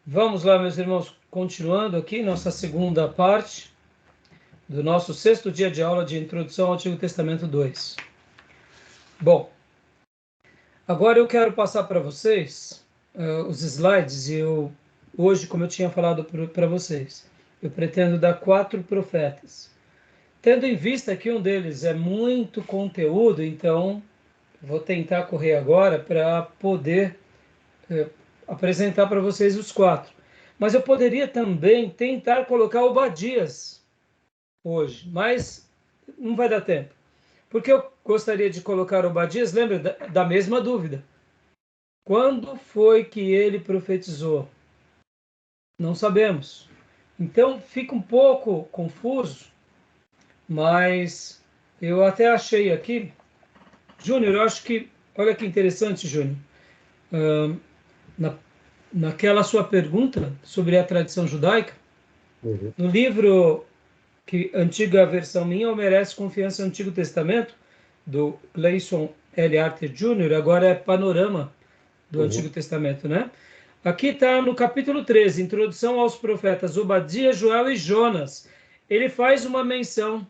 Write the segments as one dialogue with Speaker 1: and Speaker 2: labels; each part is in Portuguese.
Speaker 1: Vamos lá, meus irmãos, continuando aqui nossa segunda parte do nosso sexto dia de aula de Introdução ao Antigo Testamento 2. Bom, agora eu quero passar para vocês os slides e hoje, como eu tinha falado para vocês, eu pretendo dar 4 profetas. Tendo em vista que um deles é muito conteúdo, então vou tentar correr agora para poder apresentar para vocês os 4. Mas eu poderia também tentar colocar Obadias hoje, mas não vai dar tempo. Porque eu gostaria de colocar Obadias, lembra da mesma dúvida. Quando foi que ele profetizou? Não sabemos. Então fica um pouco confuso, mas eu até achei aqui. Júnior, eu acho que, olha que interessante, Júnior. Na, naquela sua pergunta sobre a tradição judaica, no livro que antiga versão minha merece confiança no Antigo Testamento, do Clayson L. Arthur Jr., agora é Panorama do Antigo Testamento, né? Aqui está no capítulo 13, Introdução aos Profetas Obadias, Joel e Jonas. Ele faz uma menção,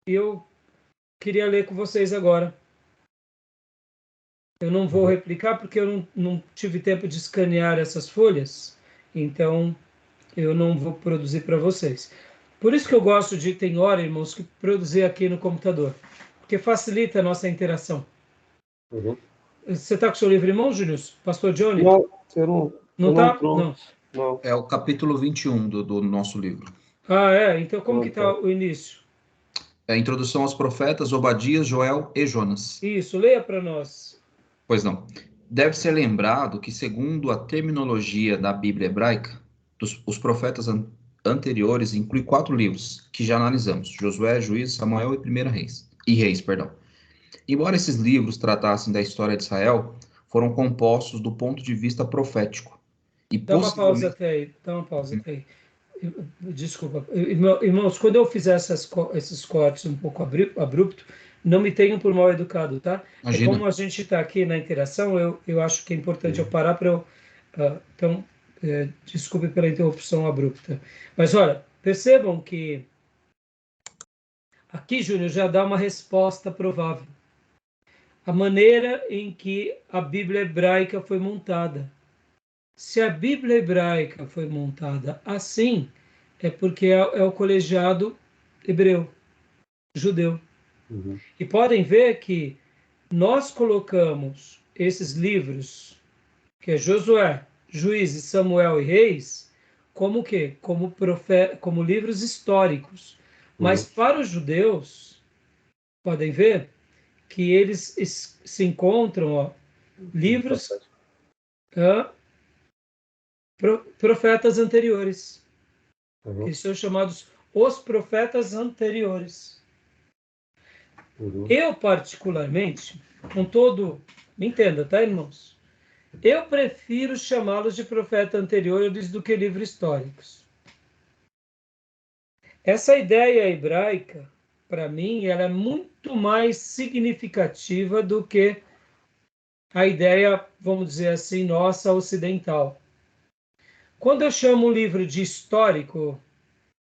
Speaker 1: e eu queria ler com vocês agora. Eu não vou replicar porque eu não tive tempo de escanear essas folhas, então eu não vou produzir para vocês. Por isso que eu gosto de, tem hora, irmãos, que produzir aqui no computador, porque facilita a nossa interação. Você está com o seu livro em mãos, Júnior? Pastor Johnny?
Speaker 2: Não, eu não.
Speaker 1: Não está? Não.
Speaker 2: Não.
Speaker 3: É o capítulo 21 do nosso livro.
Speaker 1: Ah, é? Então como que está o início?
Speaker 3: É a introdução aos profetas Obadias, Joel e Jonas.
Speaker 1: Isso, leia para nós.
Speaker 3: Pois não. Deve ser lembrado que, segundo a terminologia da Bíblia hebraica, os profetas anteriores incluem 4 livros, que já analisamos: Josué, Juízes, Samuel e 1 Reis. E Reis, perdão. Embora esses livros tratassem da história de Israel, foram compostos do ponto de vista profético. E
Speaker 1: Dá uma pausa até aí. Dá uma pausa até aí. Desculpa. Irmãos, quando eu fizer esses cortes um pouco abrupto, não me tenham por mal educado, tá?
Speaker 3: Imagina.
Speaker 1: Como a gente está aqui na interação, eu acho que é importante eu parar para eu... então, desculpe pela interrupção abrupta. Mas, olha, percebam que aqui, Júnior, já dá uma resposta provável. A maneira em que a Bíblia hebraica foi montada. Se a Bíblia hebraica foi montada assim, é porque é o colegiado hebreu, judeu. E podem ver que nós colocamos esses livros, que é Josué, Juízes, Samuel e Reis, como o quê? Como livros históricos. Mas para os judeus, podem ver que eles se encontram livros profetas anteriores. Eles são chamados os profetas anteriores. Eu, particularmente, com todo... Me entenda, tá, irmãos? Eu prefiro chamá-los de profetas anteriores do que livros históricos. Essa ideia hebraica, para mim, ela é muito mais significativa do que a ideia, vamos dizer assim, nossa ocidental. Quando eu chamo um livro de histórico,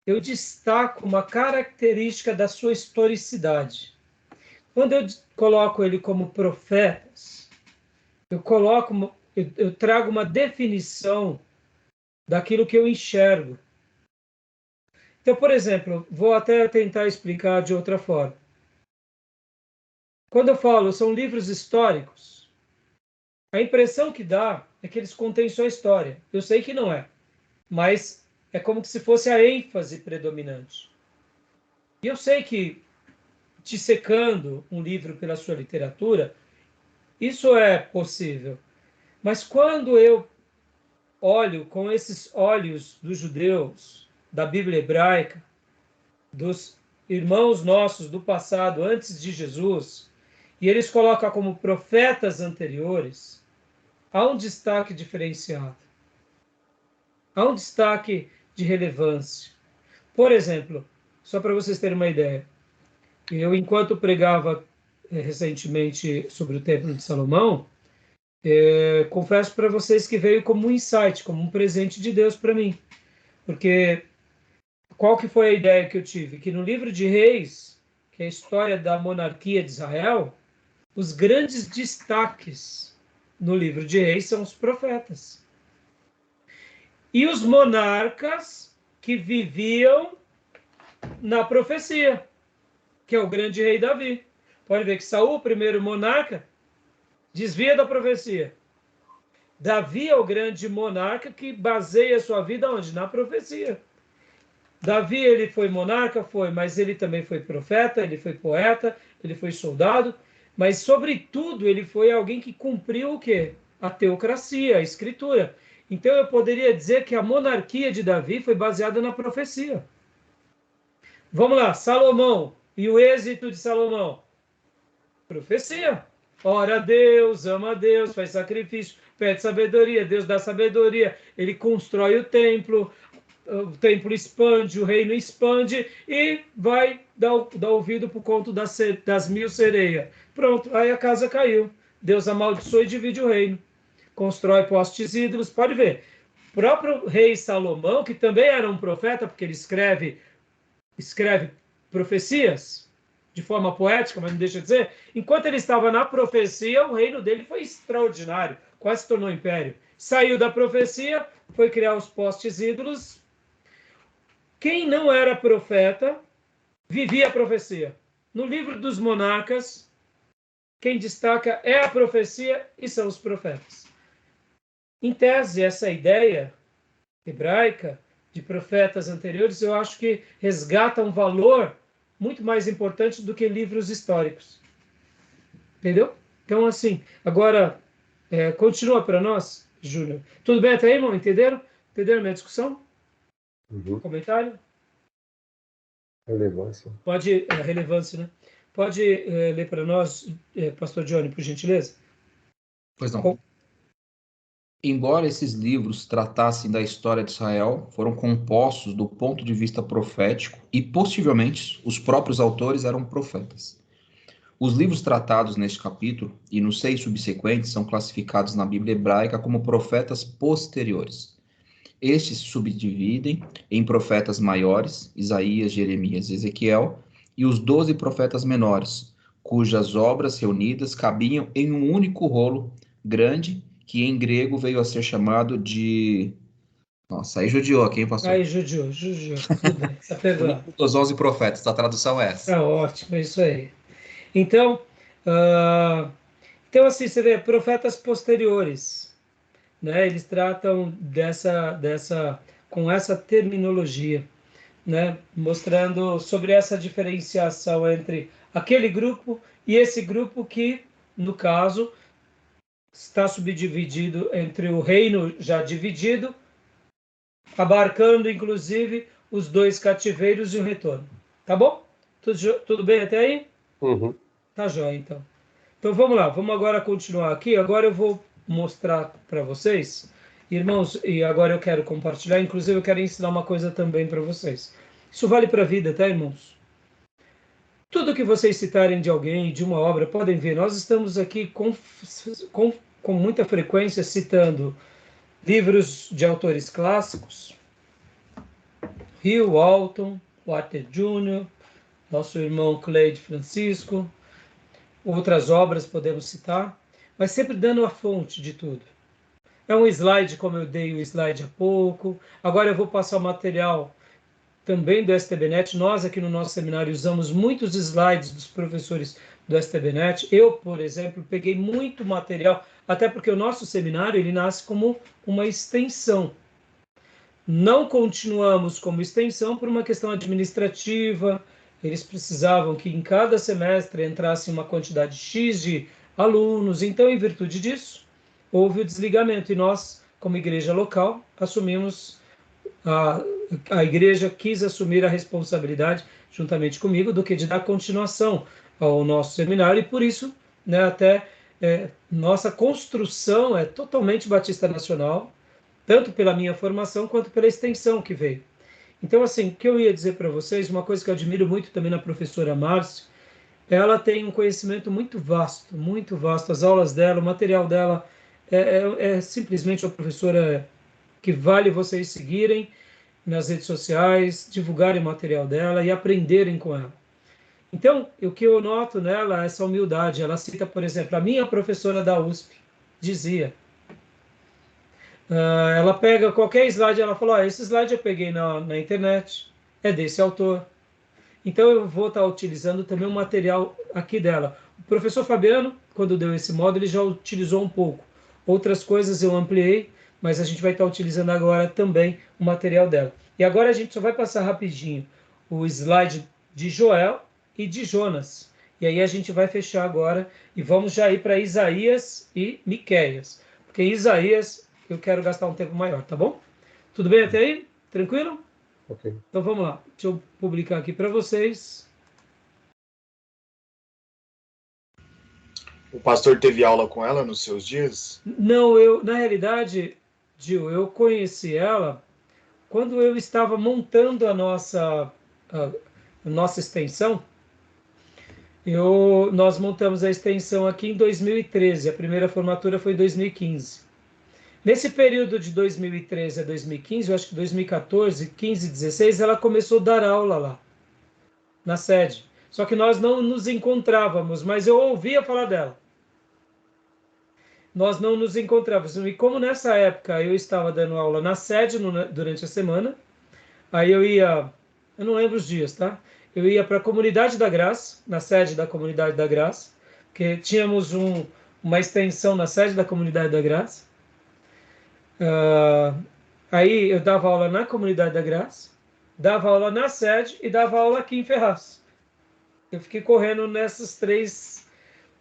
Speaker 1: eu destaco uma característica da sua historicidade. Quando eu coloco ele como profetas, eu trago uma definição daquilo que eu enxergo. Então, por exemplo, vou até tentar explicar de outra forma. Quando eu falo são livros históricos, a impressão que dá é que eles contêm só história. Eu sei que não é, mas é como se fosse a ênfase predominante. E eu sei que, dissecando um livro pela sua literatura, isso é possível. Mas quando eu olho com esses olhos dos judeus, da Bíblia hebraica, dos irmãos nossos do passado, antes de Jesus, e eles colocam como profetas anteriores, há um destaque diferenciado. Há um destaque de relevância. Por exemplo, só para vocês terem uma ideia, eu, enquanto pregava recentemente sobre o Templo de Salomão, confesso para vocês que veio como um insight, como um presente de Deus para mim. Porque qual que foi a ideia que eu tive? Que no livro de Reis, que é a história da monarquia de Israel, os grandes destaques no livro de Reis são os profetas. E os monarcas que viviam na profecia, que é o grande rei Davi. Pode ver que Saul, o primeiro monarca, desvia da profecia. Davi é o grande monarca que baseia sua vida onde? Na profecia. Davi, ele foi monarca? Foi, mas ele também foi profeta, ele foi poeta, ele foi soldado, mas, sobretudo, ele foi alguém que cumpriu o quê? A teocracia, a escritura. Então, eu poderia dizer que a monarquia de Davi foi baseada na profecia. Vamos lá, Salomão. E o êxito de Salomão? Profecia. Ora a Deus, ama a Deus, faz sacrifício, pede sabedoria, Deus dá sabedoria, ele constrói o templo expande, o reino expande e vai dar ouvido para o conto das 1000 sereias. Pronto, aí a casa caiu. Deus amaldiçoa e divide o reino. Constrói postes ídolos. Pode ver, o próprio rei Salomão, que também era um profeta, porque ele escreve profecias de forma poética, mas não deixa de dizer, enquanto ele estava na profecia, o reino dele foi extraordinário, quase se tornou império. Saiu da profecia, foi criar os postes ídolos. Quem não era profeta, vivia a profecia. No livro dos monarcas, quem destaca é a profecia e são os profetas. Em tese, essa ideia hebraica de profetas anteriores, eu acho que resgata um valor muito mais importante do que livros históricos. Entendeu? Então, assim, agora, continua para nós, Júnior. Tudo bem até aí, irmão? Entenderam? Entenderam a minha discussão?
Speaker 2: Uhum.
Speaker 1: Comentário?
Speaker 2: Relevância.
Speaker 1: Pode, relevância, né? Pode ler para nós, pastor Johnny, por gentileza?
Speaker 3: Pois não. Embora esses livros tratassem da história de Israel, foram compostos do ponto de vista profético e, possivelmente, os próprios autores eram profetas. Os livros tratados neste capítulo e nos 6 subsequentes são classificados na Bíblia hebraica como profetas posteriores. Estes se subdividem em profetas maiores, Isaías, Jeremias e Ezequiel, e os 12 profetas menores, cujas obras reunidas cabiam em um único rolo grande, que em grego veio a ser chamado de... Nossa, aí judiou aqui, hein, pastor?
Speaker 1: Aí, judiou. Tudo bem, está perdoado.
Speaker 3: Os 11 profetas, a tradução é essa.
Speaker 1: Tá ótimo, é isso aí. Então, assim, você vê, profetas posteriores, né? Eles tratam com essa terminologia, né? Mostrando sobre essa diferenciação entre aquele grupo e esse grupo que, no caso, está subdividido entre o reino já dividido, abarcando inclusive os 2 cativeiros e o retorno. Tá bom? Tudo bem até aí?
Speaker 2: Uhum.
Speaker 1: Tá jóia, então. Então vamos lá, vamos agora continuar aqui. Agora eu vou mostrar para vocês, irmãos, e agora eu quero compartilhar, inclusive eu quero ensinar uma coisa também para vocês. Isso vale para a vida, tá, irmãos? Tudo que vocês citarem de alguém, de uma obra, podem ver, nós estamos aqui com muita frequência citando livros de autores clássicos, Hill, Walton, Walter Jr., nosso irmão Cleide Francisco, outras obras podemos citar, mas sempre dando a fonte de tudo. É um slide, como eu dei o slide há pouco. Agora eu vou passar o material também do STBnet. Nós aqui no nosso seminário usamos muitos slides dos professores do STBnet. Eu, por exemplo, peguei muito material, até porque o nosso seminário ele nasce como uma extensão. Não continuamos como extensão por uma questão administrativa. Eles precisavam que em cada semestre entrasse uma quantidade X de alunos. Então, em virtude disso, houve o desligamento. E nós, como igreja local, assumimos, a igreja quis assumir a responsabilidade, juntamente comigo, do que de dar continuação ao nosso seminário. E por isso, né, até nossa construção é totalmente Batista Nacional, tanto pela minha formação quanto pela extensão que veio. Então, assim, o que eu ia dizer para vocês, uma coisa que eu admiro muito também na professora Márcia, ela tem um conhecimento muito vasto, as aulas dela, o material dela é simplesmente uma professora que vale vocês seguirem nas redes sociais, divulgarem o material dela e aprenderem com ela. Então, o que eu noto nela é essa humildade. Ela cita, por exemplo, a minha professora da USP dizia, ela pega qualquer slide, ela fala, esse slide eu peguei na internet, é desse autor. Então, eu vou estar utilizando também o material aqui dela. O professor Fabiano, quando deu esse módulo, ele já utilizou um pouco. Outras coisas eu ampliei, mas a gente vai estar utilizando agora também o material dela. E agora a gente só vai passar rapidinho o slide de Joel e de Jonas. E aí a gente vai fechar agora e vamos já ir para Isaías e Miqueias. Porque Isaías eu quero gastar um tempo maior, tá bom? Tudo bem até aí? Tranquilo?
Speaker 2: Ok.
Speaker 1: Então vamos lá. Deixa eu publicar aqui para vocês.
Speaker 2: O pastor teve aula com ela nos seus dias?
Speaker 1: Não, na realidade, Gil, eu conheci ela quando eu estava montando a nossa extensão. Nós montamos a extensão aqui em 2013, a primeira formatura foi em 2015. Nesse período de 2013 a 2015, eu acho que 2014, 15, 16, ela começou a dar aula lá, na sede. Só que nós não nos encontrávamos, mas eu ouvia falar dela. Nós não nos encontrávamos. E como nessa época eu estava dando aula na sede durante a semana, aí eu não lembro os dias, tá? Eu ia para a Comunidade da Graça, na sede da Comunidade da Graça, porque tínhamos uma extensão na sede da Comunidade da Graça. Aí eu dava aula na Comunidade da Graça, dava aula na sede e dava aula aqui em Ferraz. Eu fiquei correndo nessas três.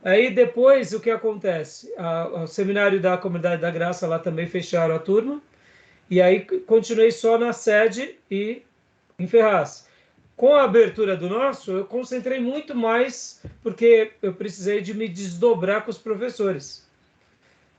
Speaker 1: Aí depois o que acontece? O seminário da Comunidade da Graça lá também fecharam a turma. E aí continuei só na sede e em Ferraz. Com a abertura do nosso, eu concentrei muito mais, porque eu precisei de me desdobrar com os professores.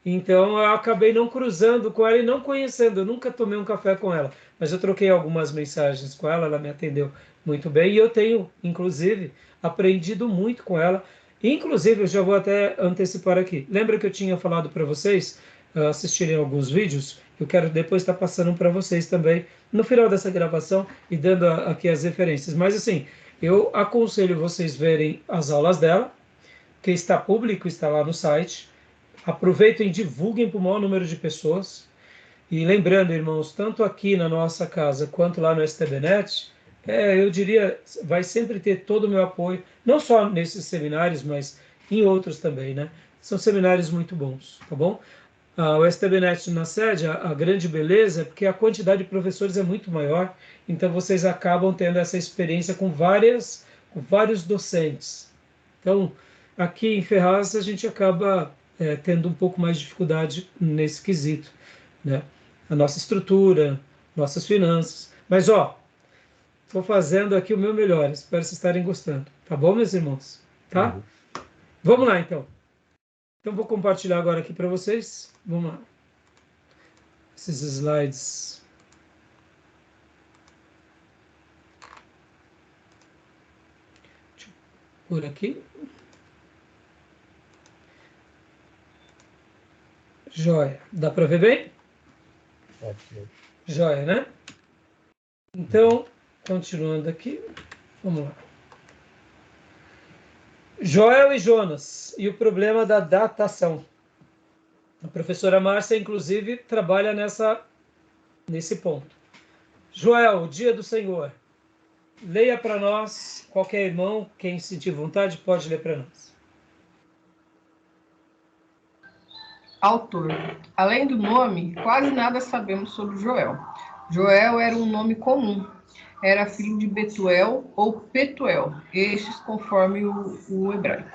Speaker 1: Então, eu acabei não cruzando com ela e não conhecendo. Eu nunca tomei um café com ela, mas eu troquei algumas mensagens com ela, ela me atendeu muito bem. E eu tenho, inclusive, aprendido muito com ela. Inclusive, eu já vou até antecipar aqui. Lembra que eu tinha falado para vocês assistirem alguns vídeos? Eu quero depois estar passando para vocês também, no final dessa gravação, e dando aqui as referências. Mas, assim, eu aconselho vocês verem as aulas dela, que está público, está lá no site. Aproveitem e divulguem para o maior número de pessoas. E lembrando, irmãos, tanto aqui na nossa casa quanto lá no STBnet, eu diria, vai sempre ter todo o meu apoio, não só nesses seminários, mas em outros também, né? São seminários muito bons, tá bom? O STBnet na sede, a grande beleza é porque a quantidade de professores é muito maior, então vocês acabam tendo essa experiência com vários docentes. Então, aqui em Ferraz, a gente acaba tendo um pouco mais de dificuldade nesse quesito, né? A nossa estrutura, nossas finanças. Mas, estou fazendo aqui o meu melhor. Espero vocês estarem gostando. Tá bom, meus irmãos? Tá?
Speaker 2: Uhum.
Speaker 1: Vamos lá, então. Então, vou compartilhar agora aqui para vocês. Vamos lá. Esses slides. Deixa eu pôr aqui. Joia. Dá para ver bem?
Speaker 2: Ok.
Speaker 1: Joia, né? Então, continuando aqui. Vamos lá. Joel e Jonas. E o problema da datação. A professora Márcia, inclusive, trabalha nesse ponto. Joel, o dia do Senhor. Leia para nós. Qualquer irmão, quem sentir vontade, pode ler para nós.
Speaker 4: Autor. Além do nome, quase nada sabemos sobre Joel. Joel era um nome comum. Era filho de Betuel ou Petuel, estes conforme o hebraico.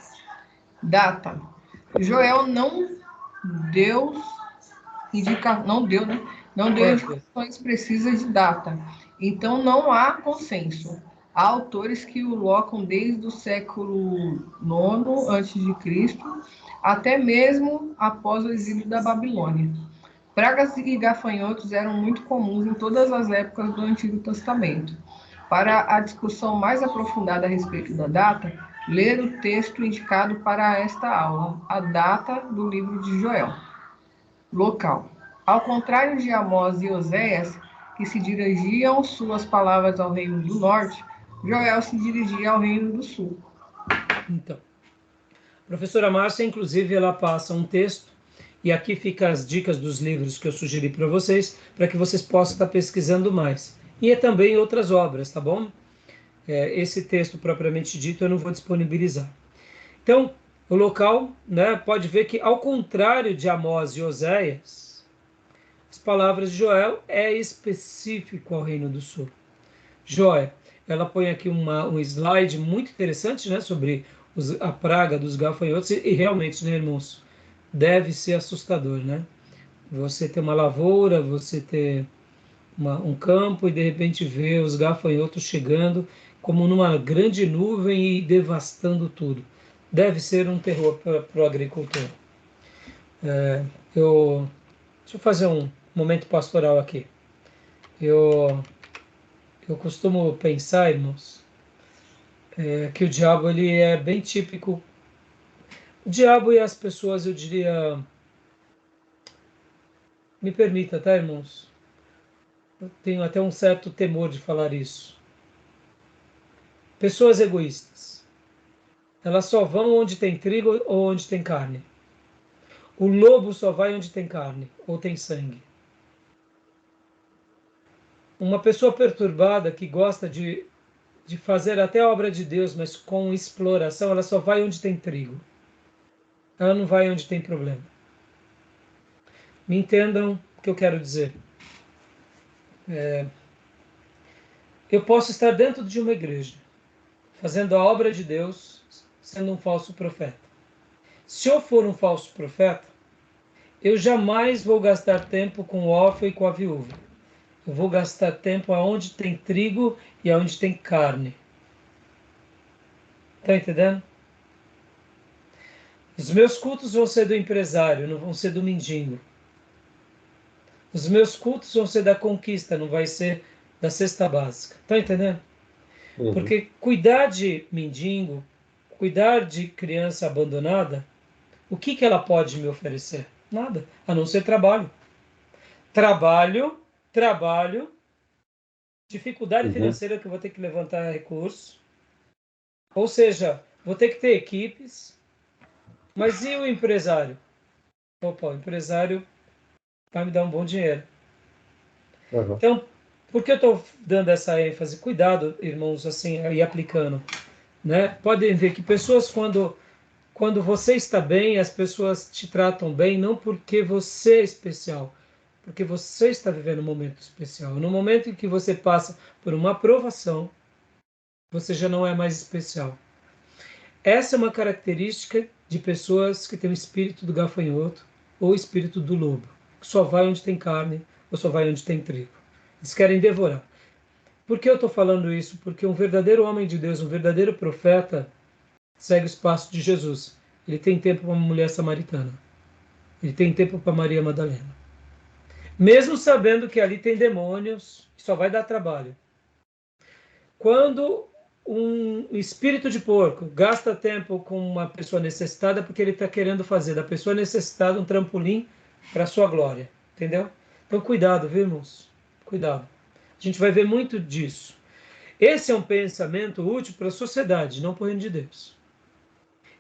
Speaker 4: Data. Joel não deu indicações precisas de data. Então não há consenso. Há autores que o colocam desde o século IX a.C., até mesmo após o exílio da Babilônia. Pragas e gafanhotos eram muito comuns em todas as épocas do Antigo Testamento. Para a discussão mais aprofundada a respeito da data, ler o texto indicado para esta aula, a data do livro de Joel. local. Ao contrário de Amós e Oséias, que se dirigiam suas palavras ao reino do norte, Joel se dirigia ao reino do sul.
Speaker 1: Então, a professora Márcia, inclusive, ela passa um texto, e aqui ficam as dicas dos livros que eu sugeri para vocês que vocês possam estar pesquisando mais. E também outras obras, tá bom? Esse texto propriamente dito eu não vou disponibilizar. Então, o local, né, pode ver que, ao contrário de Amós e Oséias, as palavras de Joel é específico ao Reino do Sul. Joel, ela põe aqui um slide muito interessante, né, sobre a praga dos gafanhotos, e realmente, né, irmãos, deve ser assustador, né? Você ter uma lavoura, você ter um campo e de repente ver os gafanhotos chegando como numa grande nuvem e devastando tudo. Deve ser um terror para o agricultor. Deixa eu fazer um momento pastoral aqui. Eu costumo pensar, irmãos, que o diabo ele é bem típico. O diabo e as pessoas, eu diria, me permita, tá, irmãos? Eu tenho até um certo temor de falar isso. Pessoas egoístas. Elas só vão onde tem trigo ou onde tem carne. O lobo só vai onde tem carne ou tem sangue. Uma pessoa perturbada que gosta de fazer até a obra de Deus, mas com exploração, ela só vai onde tem trigo. Ela não vai onde tem problema. Me entendam o que eu quero dizer. Eu posso estar dentro de uma igreja, fazendo a obra de Deus, sendo um falso profeta. Se eu for um falso profeta, eu jamais vou gastar tempo com o órfão e com a viúva. Eu vou gastar tempo aonde tem trigo e aonde tem carne. Está entendendo? Os meus cultos vão ser do empresário, não vão ser do mendigo. Os meus cultos vão ser da conquista, não vai ser da cesta básica. Está entendendo?
Speaker 5: Uhum.
Speaker 1: Porque cuidar de mendigo, cuidar de criança abandonada, o que ela pode me oferecer? Nada, a não ser trabalho. Trabalho, dificuldade financeira que eu vou ter que levantar recursos. Ou seja, vou ter que ter equipes. Mas e o empresário? Opa, o empresário vai me dar um bom dinheiro.
Speaker 5: Uhum.
Speaker 1: Então, por que eu estou dando essa ênfase? Cuidado, irmãos, assim, e aplicando. Né? Podem ver que pessoas, quando você está bem, as pessoas te tratam bem, não porque você é especial, porque você está vivendo um momento especial. No momento em que você passa por uma aprovação, você já não é mais especial. Essa é uma característica de pessoas que têm o espírito do gafanhoto ou o espírito do lobo, que só vai onde tem carne ou só vai onde tem trigo. Eles querem devorar. Por que eu estou falando isso? Porque um verdadeiro homem de Deus, um verdadeiro profeta, segue os passos de Jesus. Ele tem tempo para uma mulher samaritana. Ele tem tempo para Maria Madalena. Mesmo sabendo que ali tem demônios, só vai dar trabalho. Quando um espírito de porco gasta tempo com uma pessoa necessitada, porque ele está querendo fazer da pessoa necessitada um trampolim para a sua glória. Entendeu? Então cuidado, viu, irmãos? Cuidado. A gente vai ver muito disso. Esse é um pensamento útil para a sociedade, não para o reino de Deus.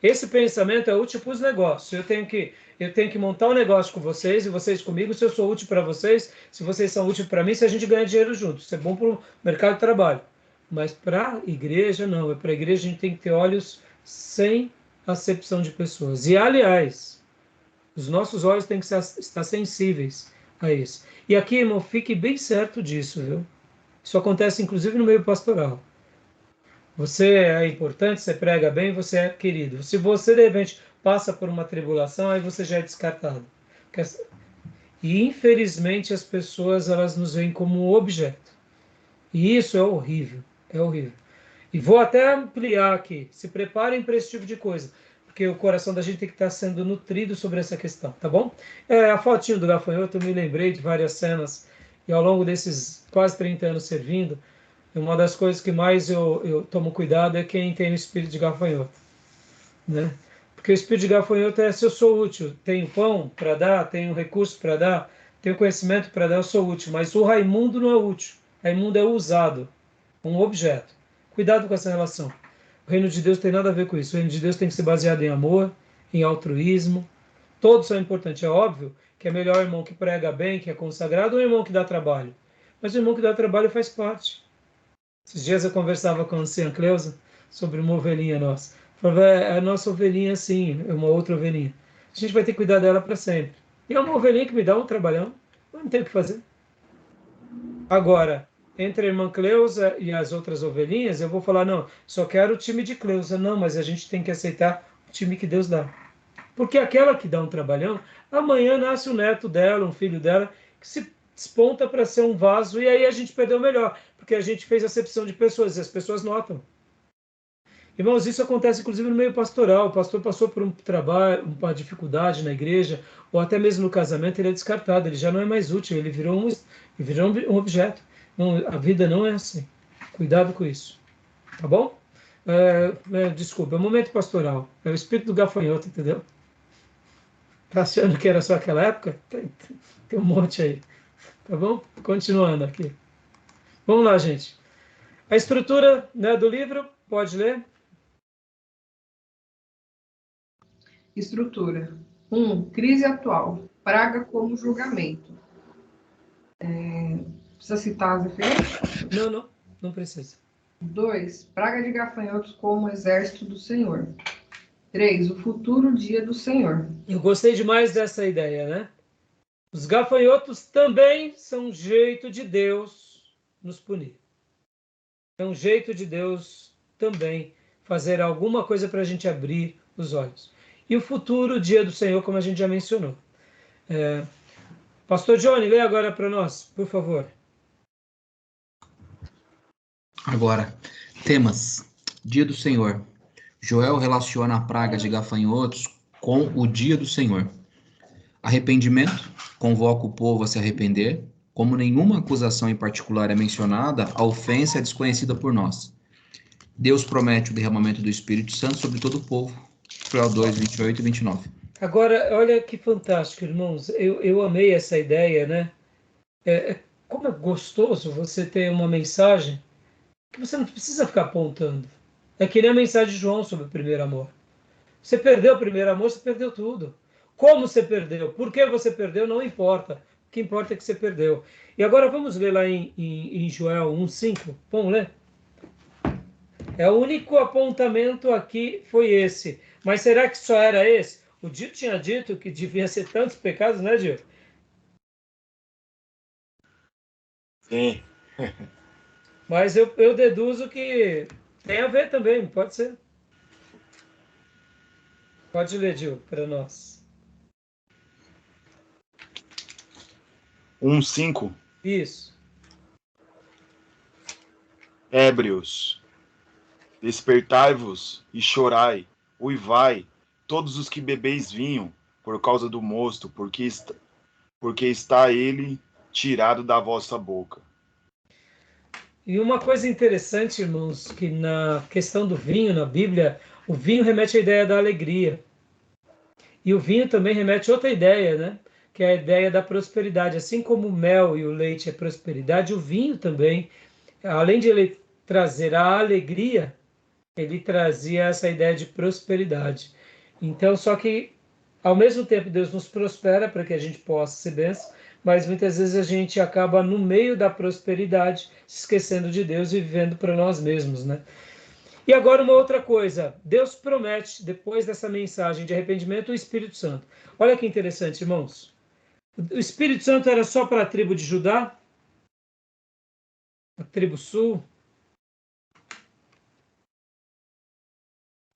Speaker 1: Esse pensamento é útil para os negócios. Eu tenho que montar um negócio com vocês e vocês comigo, se eu sou útil para vocês, se vocês são úteis para mim, se a gente ganha dinheiro juntos. Isso é bom para o mercado de trabalho. Mas para a igreja, não. Para a igreja a gente tem que ter olhos sem acepção de pessoas. E, aliás, os nossos olhos têm que estar sensíveis a isso. E aqui, irmão, fique bem certo disso, viu? Isso acontece, inclusive, no meio pastoral. Você é importante, você prega bem, você é querido. Se você, de repente, passa por uma tribulação, aí você já é descartado. E, infelizmente, as pessoas elas nos veem como um objeto. E isso é horrível, é horrível. E vou até ampliar aqui. Se preparem para esse tipo de coisa, porque o coração da gente tem que estar sendo nutrido sobre essa questão, tá bom? A fotinho do gafanhoto, eu me lembrei de várias cenas, e ao longo desses quase 30 anos servindo, uma das coisas que mais eu tomo cuidado é quem tem o espírito de gafanhoto, né? Porque o espírito de gafanhoto é se eu sou útil, tenho pão para dar, tenho recurso para dar, tenho conhecimento para dar, eu sou útil. Mas o Raimundo não é útil. Raimundo é usado, um objeto. Cuidado com essa relação. O reino de Deus tem nada a ver com isso. O reino de Deus tem que ser baseado em amor, em altruísmo. Todos são importantes. É óbvio que é melhor o irmão que prega bem, que é consagrado, ou o irmão que dá trabalho. Mas o irmão que dá trabalho faz parte. Esses dias eu conversava com a anciã Cleusa sobre uma ovelhinha nossa. Falava, é a nossa ovelhinha sim, é uma outra ovelhinha. A gente vai ter que cuidar dela para sempre. E é uma ovelhinha que me dá um trabalhão, eu não tenho o que fazer. Agora, entre a irmã Cleusa e as outras ovelhinhas, eu vou falar, não, só quero o time de Cleusa. Não, mas a gente tem que aceitar o time que Deus dá. Porque aquela que dá um trabalhão, amanhã nasce um neto dela, um filho dela, que se desponta para ser um vaso, e aí a gente perdeu o melhor, porque a gente fez acepção de pessoas, e as pessoas notam. Irmãos, isso acontece inclusive no meio pastoral. O pastor passou por um trabalho, uma dificuldade na igreja, ou até mesmo no casamento, ele é descartado, ele já não é mais útil, ele virou um objeto. Não, a vida não é assim. Cuidado com isso. Tá bom? Desculpa, é um momento pastoral. É o espírito do gafanhoto, entendeu? Tá achando que era só aquela época? Tem um monte aí. Tá bom? Continuando aqui. Vamos lá, gente. A estrutura, né, do livro, pode ler?
Speaker 4: Estrutura. 1. Crise atual. Praga como julgamento. Precisa citar as referências?
Speaker 1: Não precisa.
Speaker 4: 2. Praga de gafanhotos como exército do Senhor. 3. O futuro dia do Senhor.
Speaker 1: Eu gostei demais dessa ideia, né? Os gafanhotos também são um jeito de Deus nos punir. É um jeito de Deus também fazer alguma coisa para a gente abrir os olhos. E o futuro dia do Senhor, como a gente já mencionou. Pastor Johnny, lê agora para nós, por favor.
Speaker 3: Agora, temas. Dia do Senhor. Joel relaciona a praga de gafanhotos com o dia do Senhor. Arrependimento. Convoca o povo a se arrepender. Como nenhuma acusação em particular é mencionada, a ofensa é desconhecida por nós. Deus promete o derramamento do Espírito Santo sobre todo o povo. Joel 2, 28 e 29.
Speaker 1: Agora, olha que fantástico, irmãos. Eu amei essa ideia, né? Como é gostoso você ter uma mensagem que você não precisa ficar apontando. É que nem a mensagem de João sobre o primeiro amor. Você perdeu o primeiro amor, você perdeu tudo. Como você perdeu? Por que você perdeu? Não importa. O que importa é que você perdeu. E agora vamos ler lá em Joel 1,5. Vamos ler? O único apontamento aqui foi esse. Mas será que só era esse? O Dio tinha dito que devia ser tantos pecados, né, Dio?
Speaker 2: Sim.
Speaker 1: Mas eu deduzo que tem a ver também, pode ser. Pode ler, Dio, para nós.
Speaker 2: 1:5.
Speaker 1: Isso.
Speaker 2: Ébrios, despertai-vos e chorai, uivai, todos os que bebeis vinho, por causa do mosto, porque está ele tirado da vossa boca.
Speaker 1: E uma coisa interessante, irmãos, que na questão do vinho, na Bíblia, o vinho remete à ideia da alegria. E o vinho também remete a outra ideia, né? Que é a ideia da prosperidade. Assim como o mel e o leite é prosperidade, o vinho também, além de ele trazer a alegria, ele trazia essa ideia de prosperidade. Então, só que, ao mesmo tempo, Deus nos prospera para que a gente possa ser bênção, mas muitas vezes a gente acaba no meio da prosperidade, se esquecendo de Deus e vivendo para nós mesmos, né? E agora uma outra coisa, Deus promete, depois dessa mensagem de arrependimento, o Espírito Santo. Olha que interessante, irmãos. O Espírito Santo era só para a tribo de Judá? A tribo sul?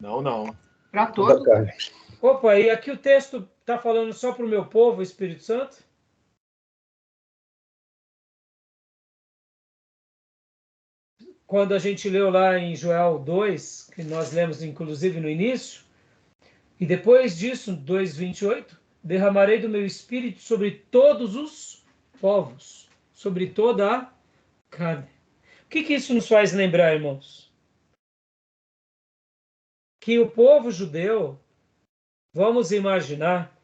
Speaker 2: Não.
Speaker 4: Para
Speaker 5: Toda
Speaker 4: todos.
Speaker 5: carne.
Speaker 1: Opa, e aqui o texto está falando só para o meu povo, o Espírito Santo? Quando a gente leu lá em Joel 2, que nós lemos inclusive no início, e depois disso, 2:28, derramarei do meu espírito sobre todos os povos, sobre toda a carne. O que isso nos faz lembrar, irmãos? Que o povo judeu vamos imaginar,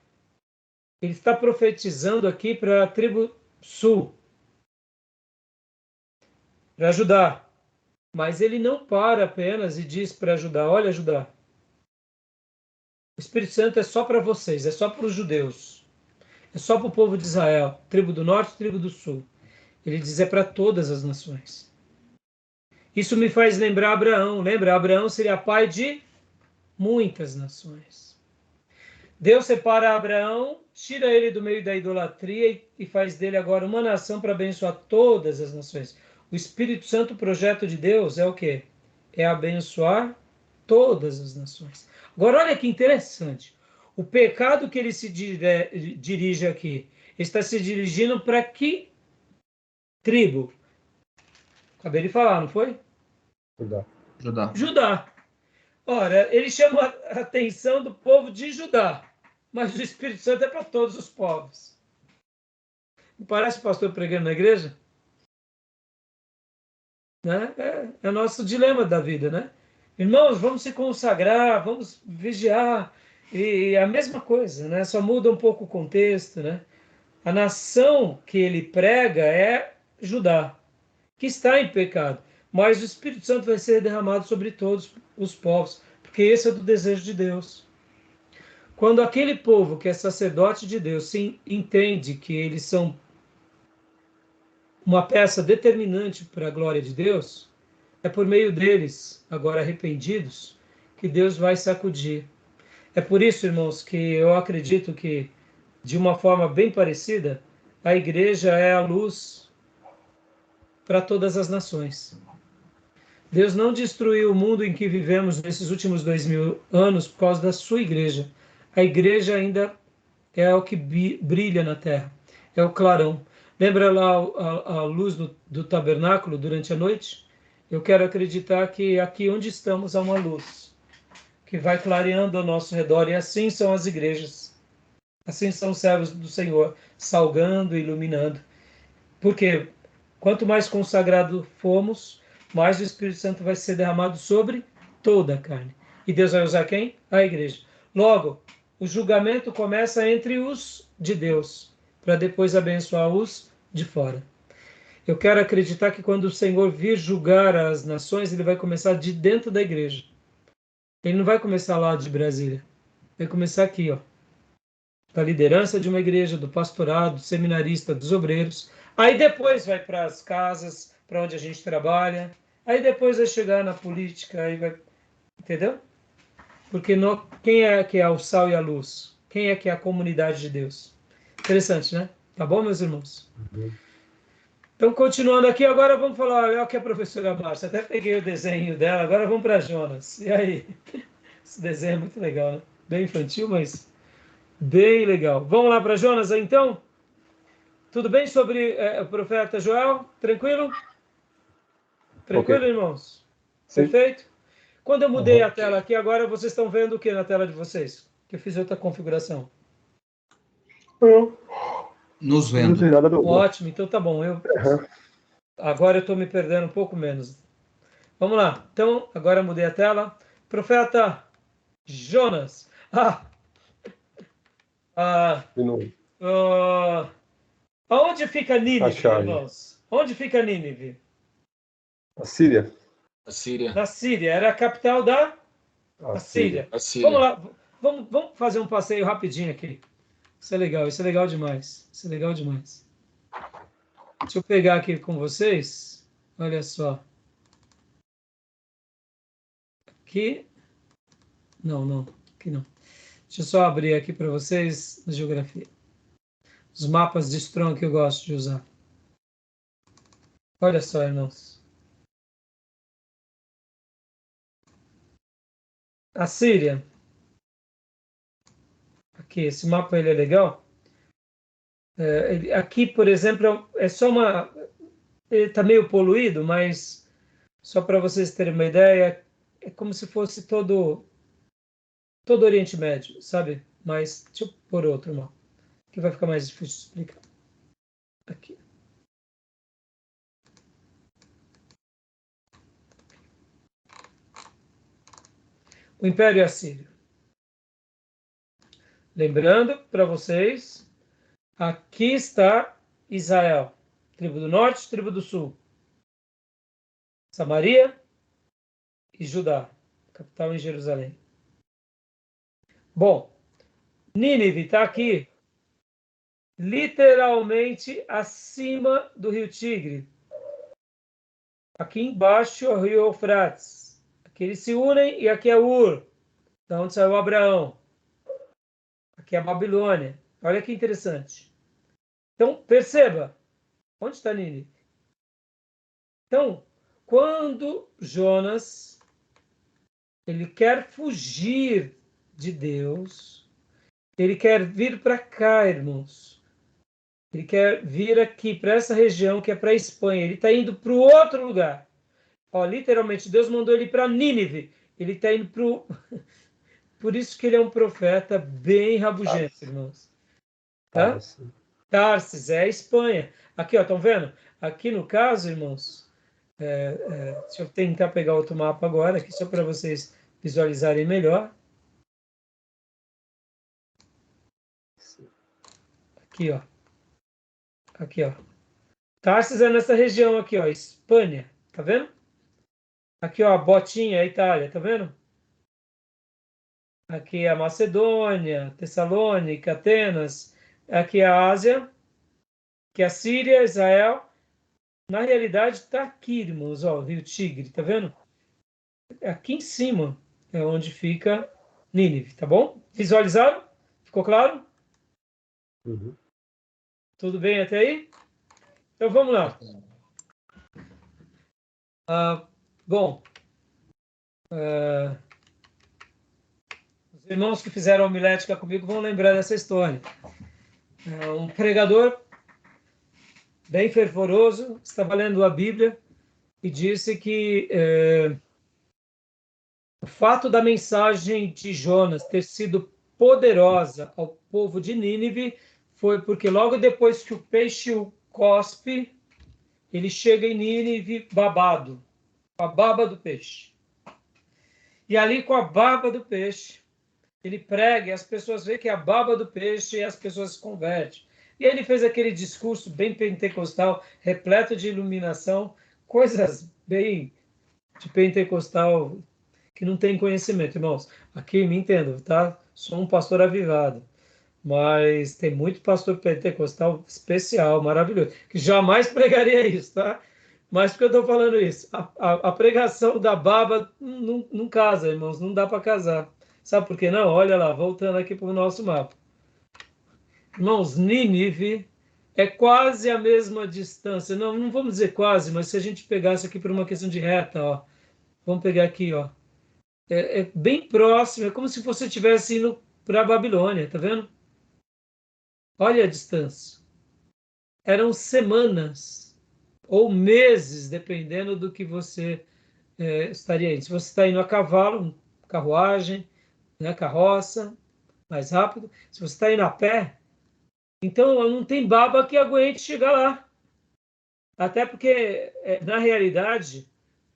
Speaker 1: ele está profetizando aqui para a tribo sul, para Judá. Mas ele não para apenas e diz para Judá, olha Judá, o Espírito Santo é só para vocês, é só para os judeus, é só para o povo de Israel, tribo do norte, tribo do sul. Ele diz, é para todas as nações. Isso me faz lembrar Abraão. Lembra? Abraão seria pai de muitas nações. Deus separa Abraão, tira ele do meio da idolatria e faz dele agora uma nação para abençoar todas as nações. O Espírito Santo, o projeto de Deus, é o quê? É abençoar todas as nações. Agora, olha que interessante. O pecado que ele se dirige aqui, está se dirigindo para que tribo? Acabei de falar, não foi?
Speaker 5: Judá.
Speaker 3: Judá.
Speaker 1: Judá. Ora, ele chama a atenção do povo de Judá, mas o Espírito Santo é para todos os povos. Não parece o pastor pregando na igreja? Né? É o nosso dilema da vida, né? Irmãos, vamos se consagrar, vamos vigiar, e a mesma coisa, né? Só muda um pouco o contexto, né? A nação que ele prega é Judá, que está em pecado, mas o Espírito Santo vai ser derramado sobre todos os povos, porque esse é o desejo de Deus. Quando aquele povo que é sacerdote de Deus se entende que eles são uma peça determinante para a glória de Deus, é por meio deles, agora arrependidos, que Deus vai sacudir. É por isso, irmãos, que eu acredito que, de uma forma bem parecida, a igreja é a luz para todas as nações. Deus não destruiu o mundo em que vivemos nesses últimos 2000 anos por causa da sua igreja. A igreja ainda é o que brilha na terra, é o clarão. Lembra lá a luz do tabernáculo durante a noite? Eu quero acreditar que aqui onde estamos há uma luz que vai clareando ao nosso redor, e assim são as igrejas. Assim são os servos do Senhor, salgando e iluminando. Porque quanto mais consagrado formos, mais o Espírito Santo vai ser derramado sobre toda a carne. E Deus vai usar quem? A igreja. Logo, o julgamento começa entre os de Deus, para depois abençoar os de fora. Eu quero acreditar que quando o Senhor vir julgar as nações, ele vai começar de dentro da igreja. Ele não vai começar lá de Brasília. Vai começar aqui, ó, da liderança de uma igreja, do pastorado, do seminarista, dos obreiros. Aí depois vai para as casas, para onde a gente trabalha. Aí depois vai chegar na política, aí vai, entendeu? Porque quem é que é o sal e a luz? Quem é que é a comunidade de Deus? Interessante, né? Tá bom, meus irmãos?
Speaker 5: Uhum.
Speaker 1: Então, continuando aqui, agora vamos falar, olha que a professora Márcia, até peguei o desenho dela, agora vamos para Jonas. E aí? Esse desenho é muito legal, né? Bem infantil, mas bem legal. Vamos lá para Jonas, então? Tudo bem sobre o profeta Joel? Tranquilo? Tranquilo,
Speaker 5: Ok.
Speaker 1: irmãos?
Speaker 5: Sim.
Speaker 1: Perfeito? Quando eu mudei
Speaker 5: Uhum.
Speaker 1: a tela aqui, agora vocês estão vendo o que na tela de vocês? Que eu fiz outra configuração.
Speaker 5: Não,
Speaker 3: Nos
Speaker 5: não tem
Speaker 3: vendo.
Speaker 5: nada novo.
Speaker 1: Ótimo, então tá bom.
Speaker 5: Uhum.
Speaker 1: Agora eu estou me perdendo um pouco menos. Vamos lá. Então, agora eu mudei a tela. Profeta Jonas. Ah,
Speaker 5: De novo.
Speaker 1: ah, aonde fica
Speaker 5: A
Speaker 1: Nínive,
Speaker 5: chave.
Speaker 1: irmãos? Onde fica Nínive?
Speaker 5: A Síria.
Speaker 2: A Síria.
Speaker 1: Na Síria. Era a capital da
Speaker 5: A Síria.
Speaker 1: Síria.
Speaker 2: A
Speaker 1: Vamos
Speaker 2: Síria.
Speaker 1: lá. Vamos fazer um passeio rapidinho aqui. Isso é legal demais. Isso é legal demais. Deixa eu pegar aqui com vocês. Olha só. Aqui. Não, não. Aqui não. Deixa eu só abrir aqui para vocês na geografia. Os mapas de Strong que eu gosto de usar. Olha só, irmãos. A Síria. Aqui, esse mapa ele é legal. Aqui, por exemplo, é só uma. Ele está meio poluído, mas só para vocês terem uma ideia, é como se fosse todo o Oriente Médio, sabe? Mas deixa eu pôr outro mapa, que vai ficar mais difícil de explicar. Aqui. O Império Assírio. Lembrando para vocês, aqui está Israel, tribo do norte, tribo do sul, Samaria e Judá, capital em Jerusalém. Bom, Nínive está aqui, literalmente acima do rio Tigre. Aqui embaixo é o rio Eufrates. Aqui eles se unem e aqui é Ur, da onde saiu Abraão. Aqui é a Babilônia. Olha que interessante. Então, perceba, onde está Nínive? Então, quando Jonas ele quer fugir de Deus, ele quer vir para cá, irmãos. Ele quer vir aqui para essa região que é para a Espanha. Ele está indo para o outro lugar. Ó, literalmente, Deus mandou ele para Nínive. Ele está indo para o... Por isso que ele é um profeta bem rabugento, irmãos. Tá? Tarsis, é a Espanha. Aqui, ó, estão vendo? Aqui no caso, irmãos, deixa eu tentar pegar outro mapa agora, aqui só para vocês visualizarem melhor. Aqui, ó. Aqui, ó. Tarsis é nessa região aqui, ó, Espanha. Tá vendo? Aqui, ó, a botinha, a Itália, tá vendo? Aqui é a Macedônia, Tessalônica, Atenas. Aqui é a Ásia, que é a Síria, Israel. Na realidade, está aqui, irmãos, ó, o Rio Tigre, tá vendo? Aqui em cima é onde fica Nínive, tá bom? Visualizaram? Ficou claro?
Speaker 5: Uhum.
Speaker 1: Tudo bem até aí? Então vamos lá. Bom, os irmãos que fizeram homilética comigo vão lembrar dessa história. Um pregador bem fervoroso estava lendo a Bíblia e disse que o fato da mensagem de Jonas ter sido poderosa ao povo de Nínive foi porque logo depois que o peixe o cospe, ele chega em Nínive babado, com a baba do peixe. E ali com a baba do peixe, ele prega e as pessoas veem que é a baba do peixe e as pessoas se convertem. E aí ele fez aquele discurso bem pentecostal, repleto de iluminação, coisas bem de pentecostal que não tem conhecimento, irmãos. Aqui me entendo, tá? Sou um pastor avivado, mas tem muito pastor pentecostal especial, maravilhoso, que jamais pregaria isso, tá? Mas por que eu estou falando isso? A pregação da baba não casa, irmãos, não dá para casar. Sabe por que não? Olha lá, voltando aqui para o nosso mapa. Irmãos, Nínive é quase a mesma distância. Não vamos dizer quase, mas se a gente pegasse aqui por uma questão de reta, ó. Vamos pegar aqui, ó. É bem próximo, é como se você estivesse indo para a Babilônia, tá vendo? Olha a distância. Eram semanas ou meses, dependendo do que você estaria indo. Se você está indo a cavalo, carruagem, né, carroça, mais rápido. Se você está indo a pé, então não tem baba que aguente chegar lá. Até porque, na realidade,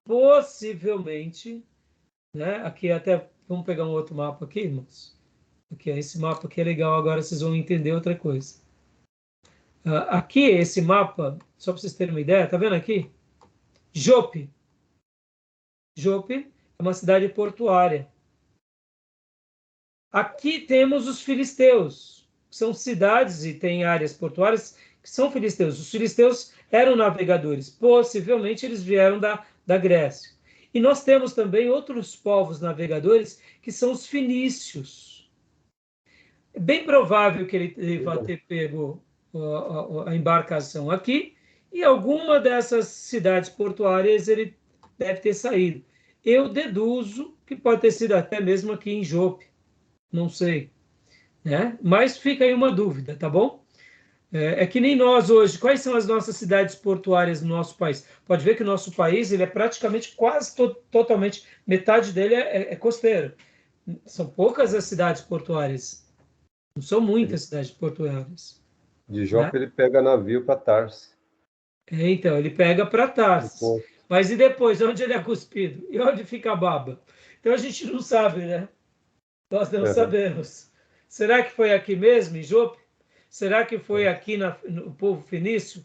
Speaker 1: possivelmente, né, aqui até, vamos pegar um outro mapa aqui, irmãos. Aqui, esse mapa aqui é legal, agora vocês vão entender outra coisa. Aqui, esse mapa, só para vocês terem uma ideia, tá vendo aqui? Jope. Jope é uma cidade portuária. Aqui temos os filisteus, que são cidades e tem áreas portuárias que são filisteus. Os filisteus eram navegadores, possivelmente eles vieram da Grécia. E nós temos também outros povos navegadores que são os fenícios. É bem provável que ele vá ter pego a embarcação aqui e alguma dessas cidades portuárias ele deve ter saído. Eu deduzo que pode ter sido até mesmo aqui em Jope. Não sei, né? Mas fica aí uma dúvida, tá bom? É que nem nós hoje. Quais são as nossas cidades portuárias no nosso país? Pode ver que o nosso país ele é praticamente quase totalmente, metade dele é costeiro. São poucas as cidades portuárias. Não são muitas cidades portuárias.
Speaker 5: De Jope, né? Ele pega navio para Tarsis.
Speaker 1: Então, ele pega para Tarsis. Mas e depois, onde ele é cuspido? E onde fica a baba? Então a gente não sabe, né? Nós não sabemos. Será que foi aqui mesmo, em Jope? Será que foi aqui no povo fenício?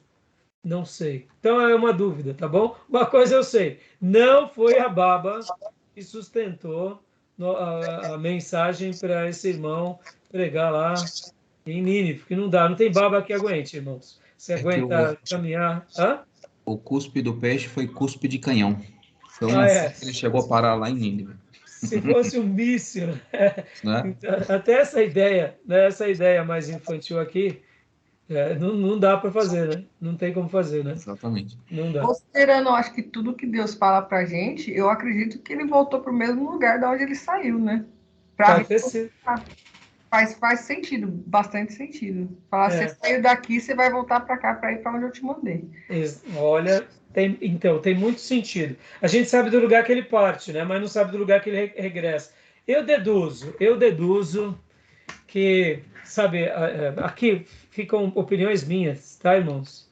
Speaker 1: Não sei. Então é uma dúvida, tá bom? Uma coisa eu sei, não foi a baba que sustentou a mensagem para esse irmão pregar lá em Nínive, porque não dá, não tem baba que aguente, irmãos. Você
Speaker 3: É que
Speaker 1: aguenta caminhar. Hã?
Speaker 3: o cuspe do peixe foi cuspe de canhão. Foi
Speaker 1: Ah,
Speaker 3: assim
Speaker 1: é.
Speaker 3: que ele chegou a parar lá em Nínive.
Speaker 1: Se fosse um míssil, né?
Speaker 3: Né?
Speaker 1: Então, até essa ideia, né, essa ideia mais infantil aqui, não dá para fazer, né? Não tem como fazer, né?
Speaker 3: Exatamente.
Speaker 1: Não dá.
Speaker 4: Considerando, eu acho que tudo que Deus fala pra gente, eu acredito que ele voltou para o mesmo lugar da onde ele saiu, né? Pra
Speaker 1: Pode ter sido.
Speaker 4: faz sentido, bastante sentido. Falar, você
Speaker 1: É.
Speaker 4: saiu daqui, você vai voltar para cá, para ir para onde eu te mandei.
Speaker 1: Olha, tem muito sentido. A gente sabe do lugar que ele parte, né? Mas não sabe do lugar que ele regressa. Eu deduzo que, sabe, aqui ficam opiniões minhas, tá, irmãos?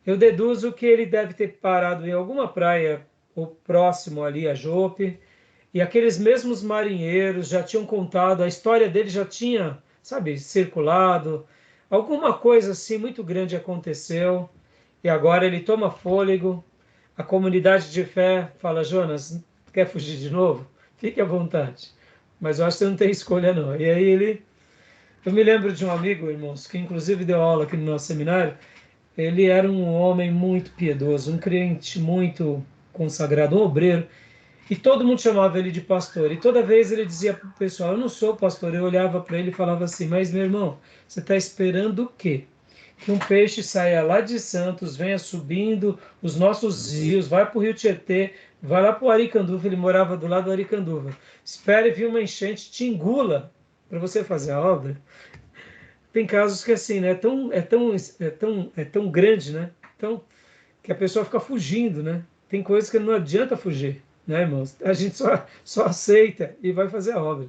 Speaker 1: Eu deduzo que ele deve ter parado em alguma praia ou próximo ali a Jope, e aqueles mesmos marinheiros já tinham contado, a história dele já tinha, sabe, circulado. Alguma coisa assim muito grande aconteceu. E agora ele toma fôlego, a comunidade de fé fala, Jonas, quer fugir de novo? Fique à vontade. Mas eu acho que você não tem escolha, não. E aí eu me lembro de um amigo, irmãos, que inclusive deu aula aqui no nosso seminário. Ele era um homem muito piedoso, um crente muito consagrado, um obreiro. E todo mundo chamava ele de pastor. E toda vez ele dizia para o pessoal, eu não sou pastor. Eu olhava para ele e falava assim, mas meu irmão, você está esperando o quê? Que um peixe saia lá de Santos, venha subindo os nossos rios, vai para o Rio Tietê, vai lá para o Aricanduva, ele morava do lado do Aricanduva. Espere vir uma enchente, te engula para você fazer a obra. Tem casos que assim, né, é tão grande, né? Então, que a pessoa fica fugindo, né? Tem coisas que não adianta fugir, né, irmãos? A gente só aceita e vai fazer a obra.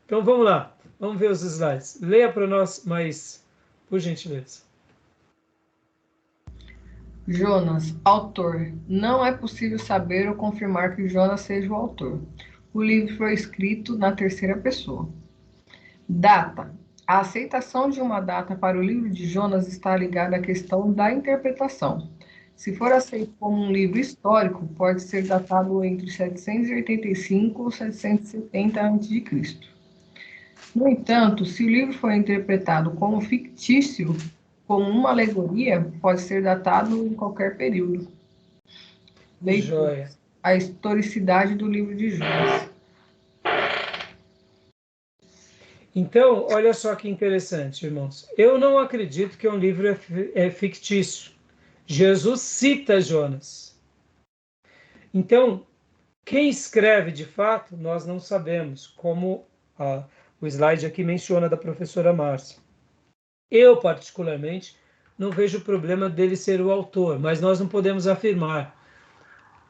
Speaker 1: Então vamos lá, vamos ver os slides. Leia para nós mais, por gentileza.
Speaker 4: Jonas, autor. Não é possível saber ou confirmar que Jonas seja o autor. O livro foi escrito na terceira pessoa. Data. A aceitação de uma data para o livro de Jonas está ligada à questão da interpretação. Se for aceito como um livro histórico, pode ser datado entre 785 e 770 a.C. No entanto, se o livro for interpretado como fictício, como uma alegoria, pode ser datado em qualquer período. Leitura.
Speaker 1: Joia.
Speaker 4: A historicidade do livro de Jonas.
Speaker 1: Então, olha só que interessante, irmãos. Eu não acredito que um livro é fictício. Jesus cita Jonas. Então, quem escreve de fato, nós não sabemos, como o slide aqui menciona da professora Márcia. Eu, particularmente, não vejo problema dele ser o autor, mas nós não podemos afirmar.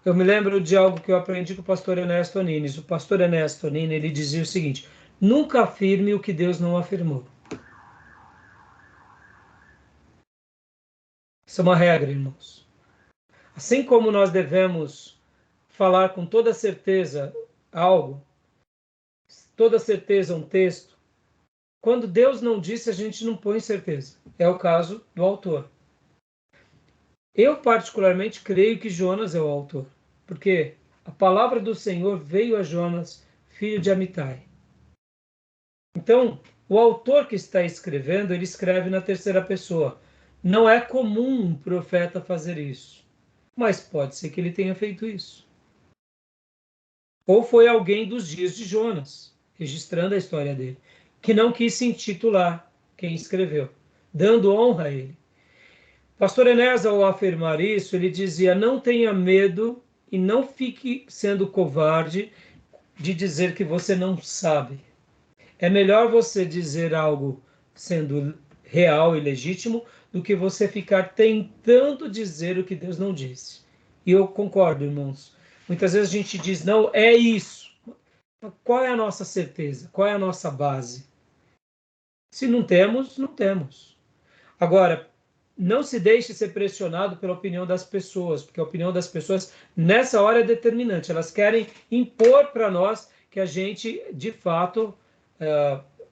Speaker 1: Eu me lembro de algo que eu aprendi com o pastor Ernesto Anines. O pastor Ernesto Anines, ele dizia o seguinte, nunca afirme o que Deus não afirmou. Isso é uma regra, irmãos. Assim como nós devemos falar com toda certeza algo, toda certeza um texto, quando Deus não disse, a gente não põe certeza. É o caso do autor. Eu, particularmente, creio que Jonas é o autor, porque a palavra do Senhor veio a Jonas, filho de Amitai. Então, o autor que está escrevendo, ele escreve na terceira pessoa. Não é comum um profeta fazer isso, mas pode ser que ele tenha feito isso. Ou foi alguém dos dias de Jonas, registrando a história dele, que não quis se intitular quem escreveu, dando honra a ele. Pastor Enéas, ao afirmar isso, ele dizia, não tenha medo e não fique sendo covarde de dizer que você não sabe. É melhor você dizer algo sendo real e legítimo do que você ficar tentando dizer o que Deus não disse. E eu concordo, irmãos. Muitas vezes a gente diz, não, é isso. Qual é a nossa certeza? Qual é a nossa base? Se não temos, não temos. Agora, não se deixe ser pressionado pela opinião das pessoas, porque a opinião das pessoas, nessa hora, é determinante. Elas querem impor para nós que a gente, de fato,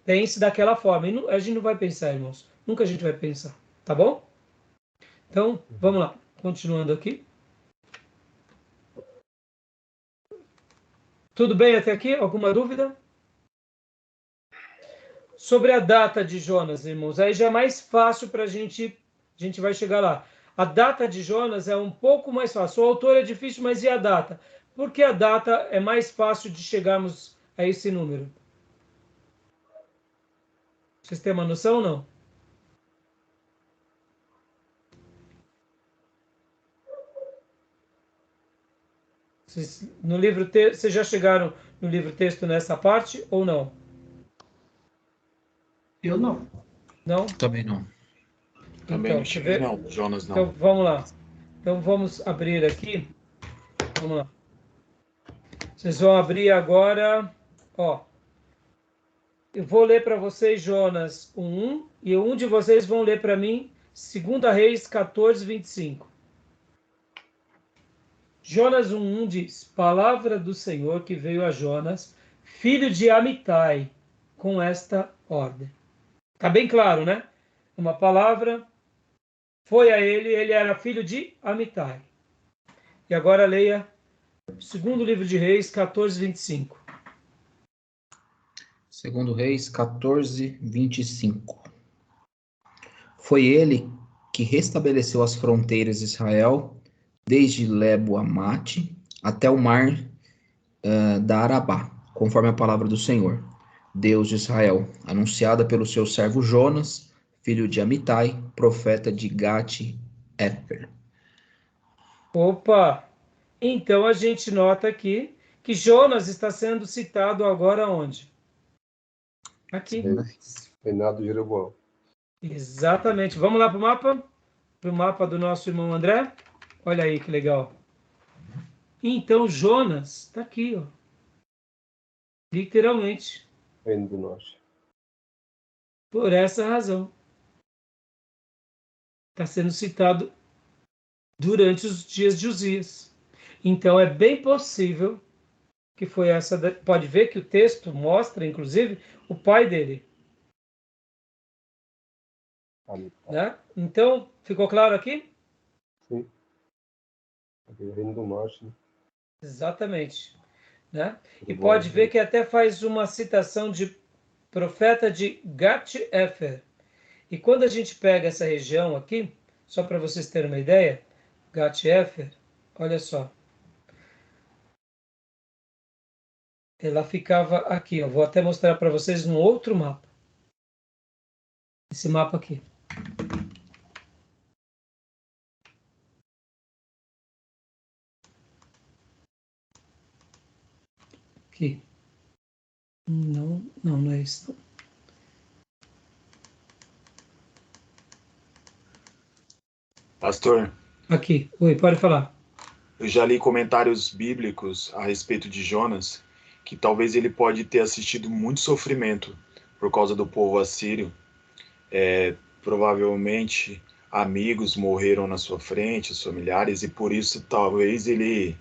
Speaker 1: pense daquela forma. E a gente não vai pensar, irmãos. Nunca a gente vai pensar. Tá bom? Então, vamos lá. Continuando aqui. Tudo bem até aqui? Alguma dúvida? Sobre a data de Jonas, irmãos. Aí já é mais fácil para a gente vai chegar lá. A data de Jonas é um pouco mais fácil. O autor é difícil, mas e a data? Porque a data é mais fácil de chegarmos a esse número. Vocês têm uma noção ou não? No livro vocês já chegaram no livro texto nessa parte ou não?
Speaker 4: Eu não.
Speaker 1: Não?
Speaker 3: Também não.
Speaker 2: Também
Speaker 1: Então,
Speaker 2: não cheguei, não. Jonas não.
Speaker 1: Então, vamos lá. Então, vamos abrir aqui. Vamos lá. Vocês vão abrir agora, ó. Eu vou ler para vocês Jonas 1, e um de vocês vão ler para mim 2 Reis 14, 25. Jonas 1 diz: Palavra do Senhor que veio a Jonas, filho de Amitai, com esta ordem. Tá bem claro, né? Uma palavra foi a ele era filho de Amitai. E agora leia segundo livro de Reis 14, 25.
Speaker 3: Segundo Reis 14, 25. Foi ele que restabeleceu as fronteiras de Israel, desde Lebo-Amate até o mar da Arabá, conforme a palavra do Senhor, Deus de Israel, anunciada pelo seu servo Jonas, filho de Amitai, profeta de Gate-Hefer.
Speaker 1: Opa! Então a gente nota aqui que Jonas está sendo citado agora onde? Aqui.
Speaker 5: Reinado de Jeroboão.
Speaker 1: Exatamente. Vamos lá para o mapa? Para o mapa do nosso irmão André? Olha aí que legal. Então Jonas está aqui, ó. Literalmente.
Speaker 5: Reino do Norte.
Speaker 1: Por essa razão. Está sendo citado durante os dias de Uzias. Então é bem possível que foi essa. Pode ver que o texto mostra, inclusive, o pai dele. Né? Então, ficou claro aqui?
Speaker 5: Sim. Reino do Norte, né?
Speaker 1: Exatamente. Né? E pode ver que até faz uma citação de profeta de Gat-Hefer. E quando a gente pega essa região aqui, só para vocês terem uma ideia, Gat-Hefer, olha só. Ela ficava aqui, eu vou até mostrar para vocês num outro mapa. Esse mapa aqui. Aqui. Não é isso.
Speaker 2: Pastor,
Speaker 1: Aqui. Oi, pode falar.
Speaker 2: eu já li comentários bíblicos a respeito de Jonas, que talvez ele pode ter assistido muito sofrimento por causa do povo assírio. Provavelmente amigos morreram na sua frente, os familiares, e por isso talvez ele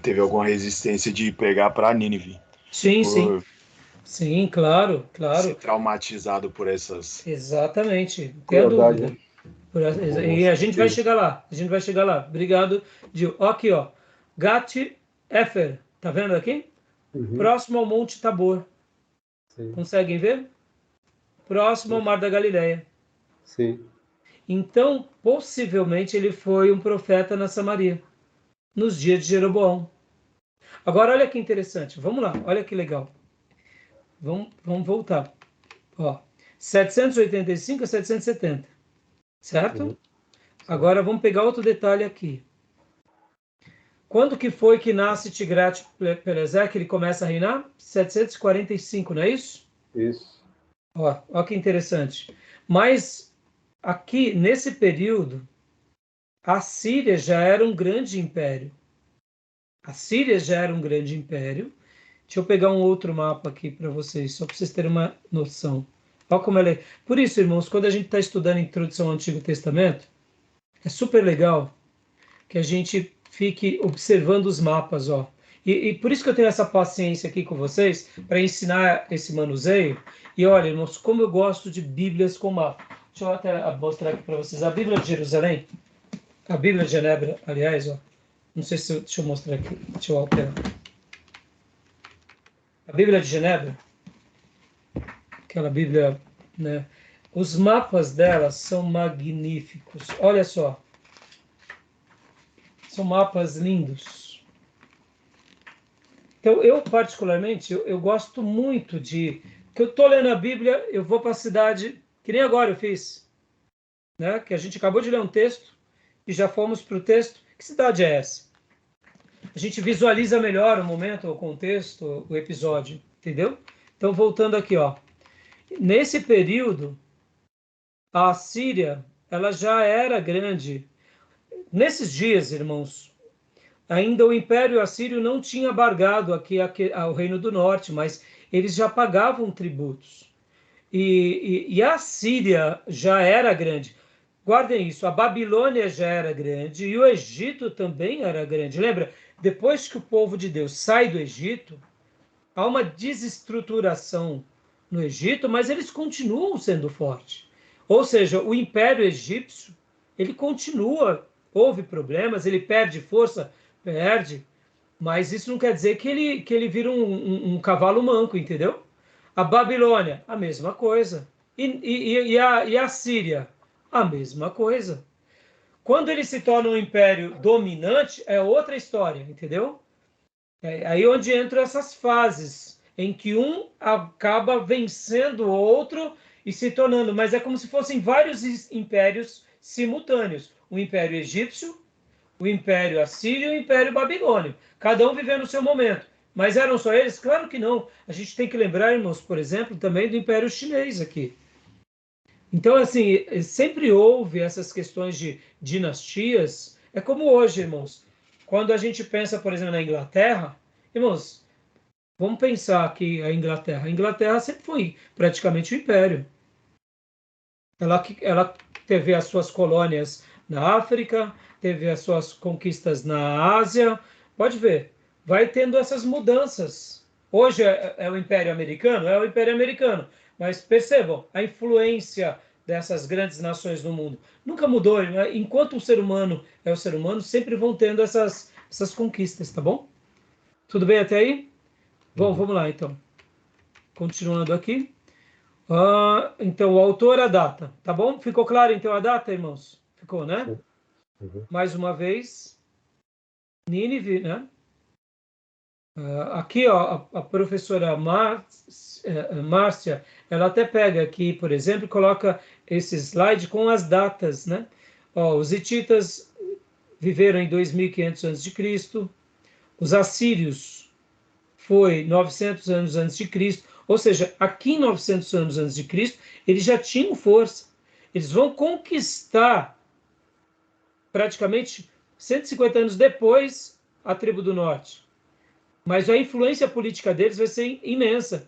Speaker 2: teve alguma resistência de pegar para Nínive.
Speaker 1: Sim, sim. Sim, claro, claro.
Speaker 2: Ser traumatizado por essas...
Speaker 1: Exatamente. Não tenha dúvida. E a gente vai chegar lá. A gente vai chegar lá. Obrigado, Gil. Aqui, ó. Gat-Hefer. Tá vendo aqui?
Speaker 5: Uhum.
Speaker 1: Próximo ao Monte Tabor.
Speaker 5: Sim.
Speaker 1: Conseguem ver? Próximo ao Mar da Galileia.
Speaker 5: Sim.
Speaker 1: Então, possivelmente, ele foi um profeta na Samaria, nos dias de Jeroboão. Agora, olha que interessante. Vamos lá, olha que legal. Vamos voltar. Ó, 785 a 770. Certo?
Speaker 5: Uhum.
Speaker 1: Agora, vamos pegar outro detalhe aqui. Quando que foi que nasce Tigrat-Pileser, que ele começa a reinar? 745, não é isso?
Speaker 5: Isso.
Speaker 1: Ó que interessante. Mas aqui, nesse período, a Síria já era um grande império. A Síria já era um grande império. Deixa eu pegar um outro mapa aqui para vocês, só para vocês terem uma noção. Olha como ela é. Por isso, irmãos, quando a gente está estudando a introdução ao Antigo Testamento, é super legal que a gente fique observando os mapas, ó. E por isso que eu tenho essa paciência aqui com vocês, para ensinar esse manuseio. E olha, irmãos, como eu gosto de Bíblias com mapa. Deixa eu até mostrar aqui para vocês. A Bíblia de Jerusalém, a Bíblia de Genebra, aliás, ó, não sei se deixa eu mostrar aqui, deixa eu alterar. A Bíblia de Genebra, aquela Bíblia, né? Os mapas dela são magníficos. Olha só. São mapas lindos. Então, eu particularmente, eu gosto muito de... que eu estou lendo a Bíblia, eu vou para a cidade, que nem agora eu fiz, né? Que a gente acabou de ler um texto e já fomos para o texto. Que cidade é essa? A gente visualiza melhor o momento, o contexto, o episódio, entendeu? Então, voltando aqui, ó. Nesse período, a Síria, ela já era grande. Nesses dias, irmãos, ainda o Império Assírio não tinha bargado aqui ao Reino do Norte, mas eles já pagavam tributos. E a Síria já era grande. Guardem isso, a Babilônia já era grande e o Egito também era grande. Lembra, depois que o povo de Deus sai do Egito, há uma desestruturação no Egito, mas eles continuam sendo fortes. Ou seja, o Império Egípcio, ele continua, houve problemas, ele perde força, perde, mas isso não quer dizer que ele vira um cavalo manco, entendeu? A Babilônia, a mesma coisa. E a Síria, a mesma coisa. Quando ele se torna um império dominante, é outra história, entendeu? É aí onde entram essas fases, em que um acaba vencendo o outro e se tornando, mas é como se fossem vários impérios simultâneos. O Império Egípcio, o Império Assírio e o Império Babilônio. Cada um vivendo o seu momento. Mas eram só eles? Claro que não. A gente tem que lembrar, irmãos, por exemplo, também do Império Chinês aqui. Então, assim, sempre houve essas questões de dinastias. É como hoje, irmãos. Quando a gente pensa, por exemplo, na Inglaterra, irmãos, vamos pensar que a Inglaterra sempre foi praticamente um império. Ela teve as suas colônias na África, teve as suas conquistas na Ásia. Pode ver, vai tendo essas mudanças. Hoje é o Império Americano? É o Império Americano. Mas percebam, a influência dessas grandes nações no mundo nunca mudou. Né? Enquanto o ser humano é o ser humano, sempre vão tendo essas conquistas, tá bom? Tudo bem até aí? Bom, vamos lá então. Continuando aqui. Então, o autor, a data. Tá bom? Ficou claro então a data, irmãos? Ficou, né?
Speaker 5: Uhum.
Speaker 1: Mais uma vez, Nínive, né? Aqui, ó, a professora Márcia, ela até pega aqui, por exemplo, e coloca esse slide com as datas, né? Ó, os hititas viveram em 2500 a.C., os assírios foi 900 anos antes de Cristo, ou seja, aqui em 900 anos antes de Cristo, eles já tinham força. Eles vão conquistar praticamente 150 anos depois a tribo do norte. Mas a influência política deles vai ser imensa.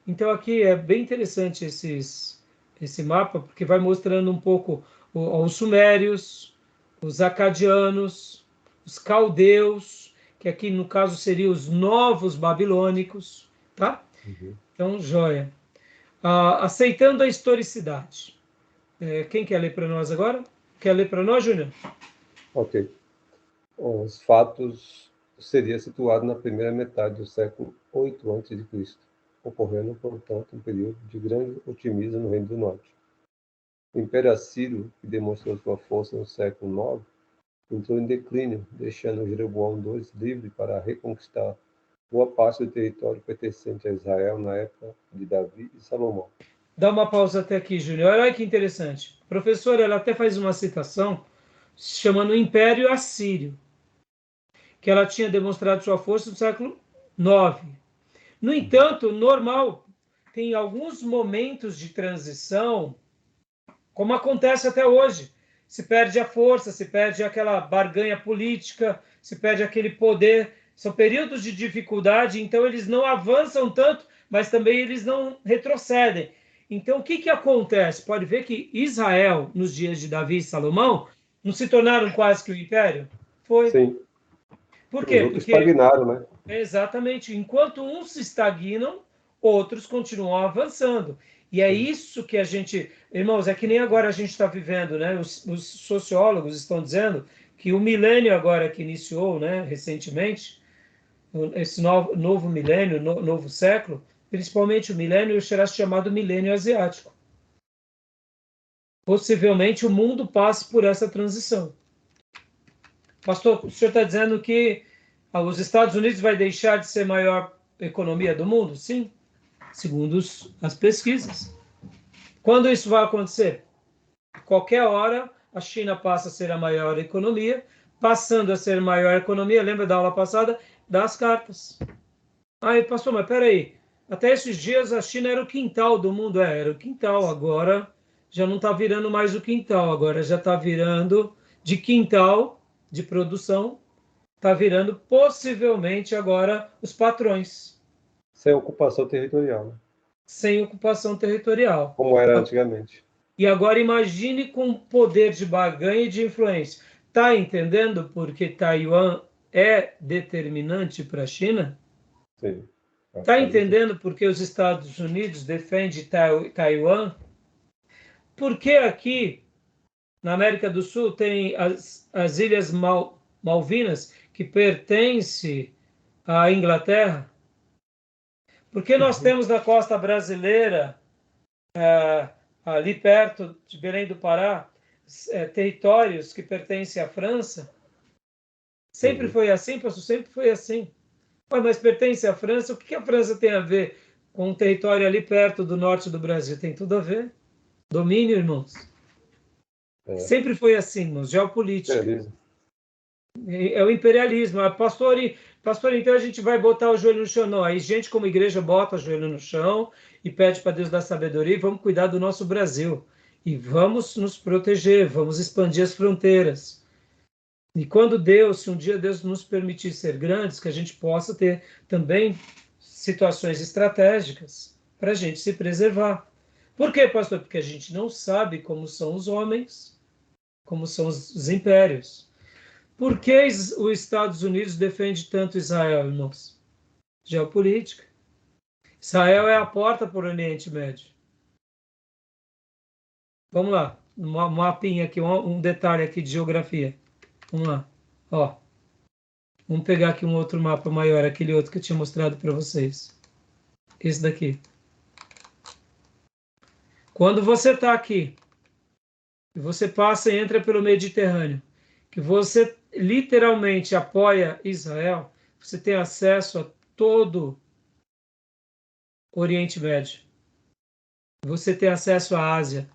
Speaker 1: Então aqui é bem interessante esse mapa, porque vai mostrando um pouco os sumérios, os acadianos, os caldeus, que aqui no caso seriam os novos babilônicos, tá?
Speaker 5: Uhum.
Speaker 1: Então, joia. Aceitando a historicidade. Quem quer ler para nós agora? Quer ler para nós, Júnior?
Speaker 5: Ok. Os fatos seria situado na primeira metade do século VIII a.C., ocorrendo, portanto, um período de grande otimismo no Reino do Norte. O Império Assírio, que demonstrou sua força no século IX, entrou em declínio, deixando Jeroboão II livre para reconquistar boa parte do território pertencente a Israel na época de Davi e Salomão.
Speaker 1: Dá uma pausa até aqui, Júnior. Olha que interessante. A professora, ela até faz uma citação chamando o Império Assírio, que ela tinha demonstrado sua força no século IX. No entanto, normal, tem alguns momentos de transição, como acontece até hoje. Se perde a força, se perde aquela barganha política, se perde aquele poder. São períodos de dificuldade, então eles não avançam tanto, mas também eles não retrocedem. Então, o que acontece? Pode ver que Israel, nos dias de Davi e Salomão, não se tornaram quase que um império? Foi.
Speaker 5: Sim.
Speaker 1: Por quê?
Speaker 5: Os outros
Speaker 1: Porque,
Speaker 5: estagnaram, né?
Speaker 1: exatamente, enquanto uns se estagnam, outros continuam avançando. E é isso que a gente... Irmãos, é que nem agora a gente está vivendo, né? Os sociólogos estão dizendo que o milênio agora que iniciou, né, recentemente, esse novo milênio, novo século, principalmente o milênio, será chamado milênio asiático. Possivelmente o mundo passe por essa transição. Pastor, o senhor está dizendo que os Estados Unidos vai deixar de ser a maior economia do mundo? Sim, segundo as pesquisas. Quando isso vai acontecer? Qualquer hora, a China passa a ser a maior economia, passando a ser a maior economia, lembra da aula passada? Das cartas. Aí, pastor, mas peraí, até esses dias a China era o quintal do mundo, era o quintal, agora já não está virando mais o quintal, agora já está virando de quintal de produção, está virando possivelmente agora os patrões.
Speaker 5: Sem ocupação territorial, né?
Speaker 1: Sem ocupação territorial.
Speaker 5: Como era antigamente.
Speaker 1: E agora imagine com poder de barganha e de influência. Está entendendo porque Taiwan é determinante para a China?
Speaker 5: Sim.
Speaker 1: Está entendendo por que os Estados Unidos defendem Taiwan? Porque aqui na América do Sul tem as Ilhas Malvinas, que pertencem à Inglaterra? Porque nós temos na costa brasileira, ali perto de Belém do Pará, territórios que pertencem à França? Sempre foi assim, pastor? Sempre foi assim. Mas pertence à França? O que a França tem a ver com um território ali perto do norte do Brasil? Tem tudo a ver. Domínio, irmãos. Sempre foi assim, irmãos. Geopolítica. É o imperialismo. Pastor, então a gente vai botar o joelho no chão. Não, aí gente como igreja bota o joelho no chão e pede para Deus dar sabedoria e vamos cuidar do nosso Brasil. E vamos nos proteger, vamos expandir as fronteiras. E quando se um dia Deus nos permitir ser grandes, que a gente possa ter também situações estratégicas para a gente se preservar. Por quê, pastor? Porque a gente não sabe como são os homens, como são os impérios. Por que os Estados Unidos defende tanto Israel, irmãos? Geopolítica. Israel é a porta para o Oriente Médio. Vamos lá, um mapinha aqui, um detalhe aqui de geografia. Vamos lá. Ó. Vamos pegar aqui um outro mapa maior, aquele outro que eu tinha mostrado para vocês. Esse daqui. Quando você está aqui, e você passa e entra pelo Mediterrâneo, que você literalmente apoia Israel, você tem acesso a todo o Oriente Médio. Você tem acesso à Ásia.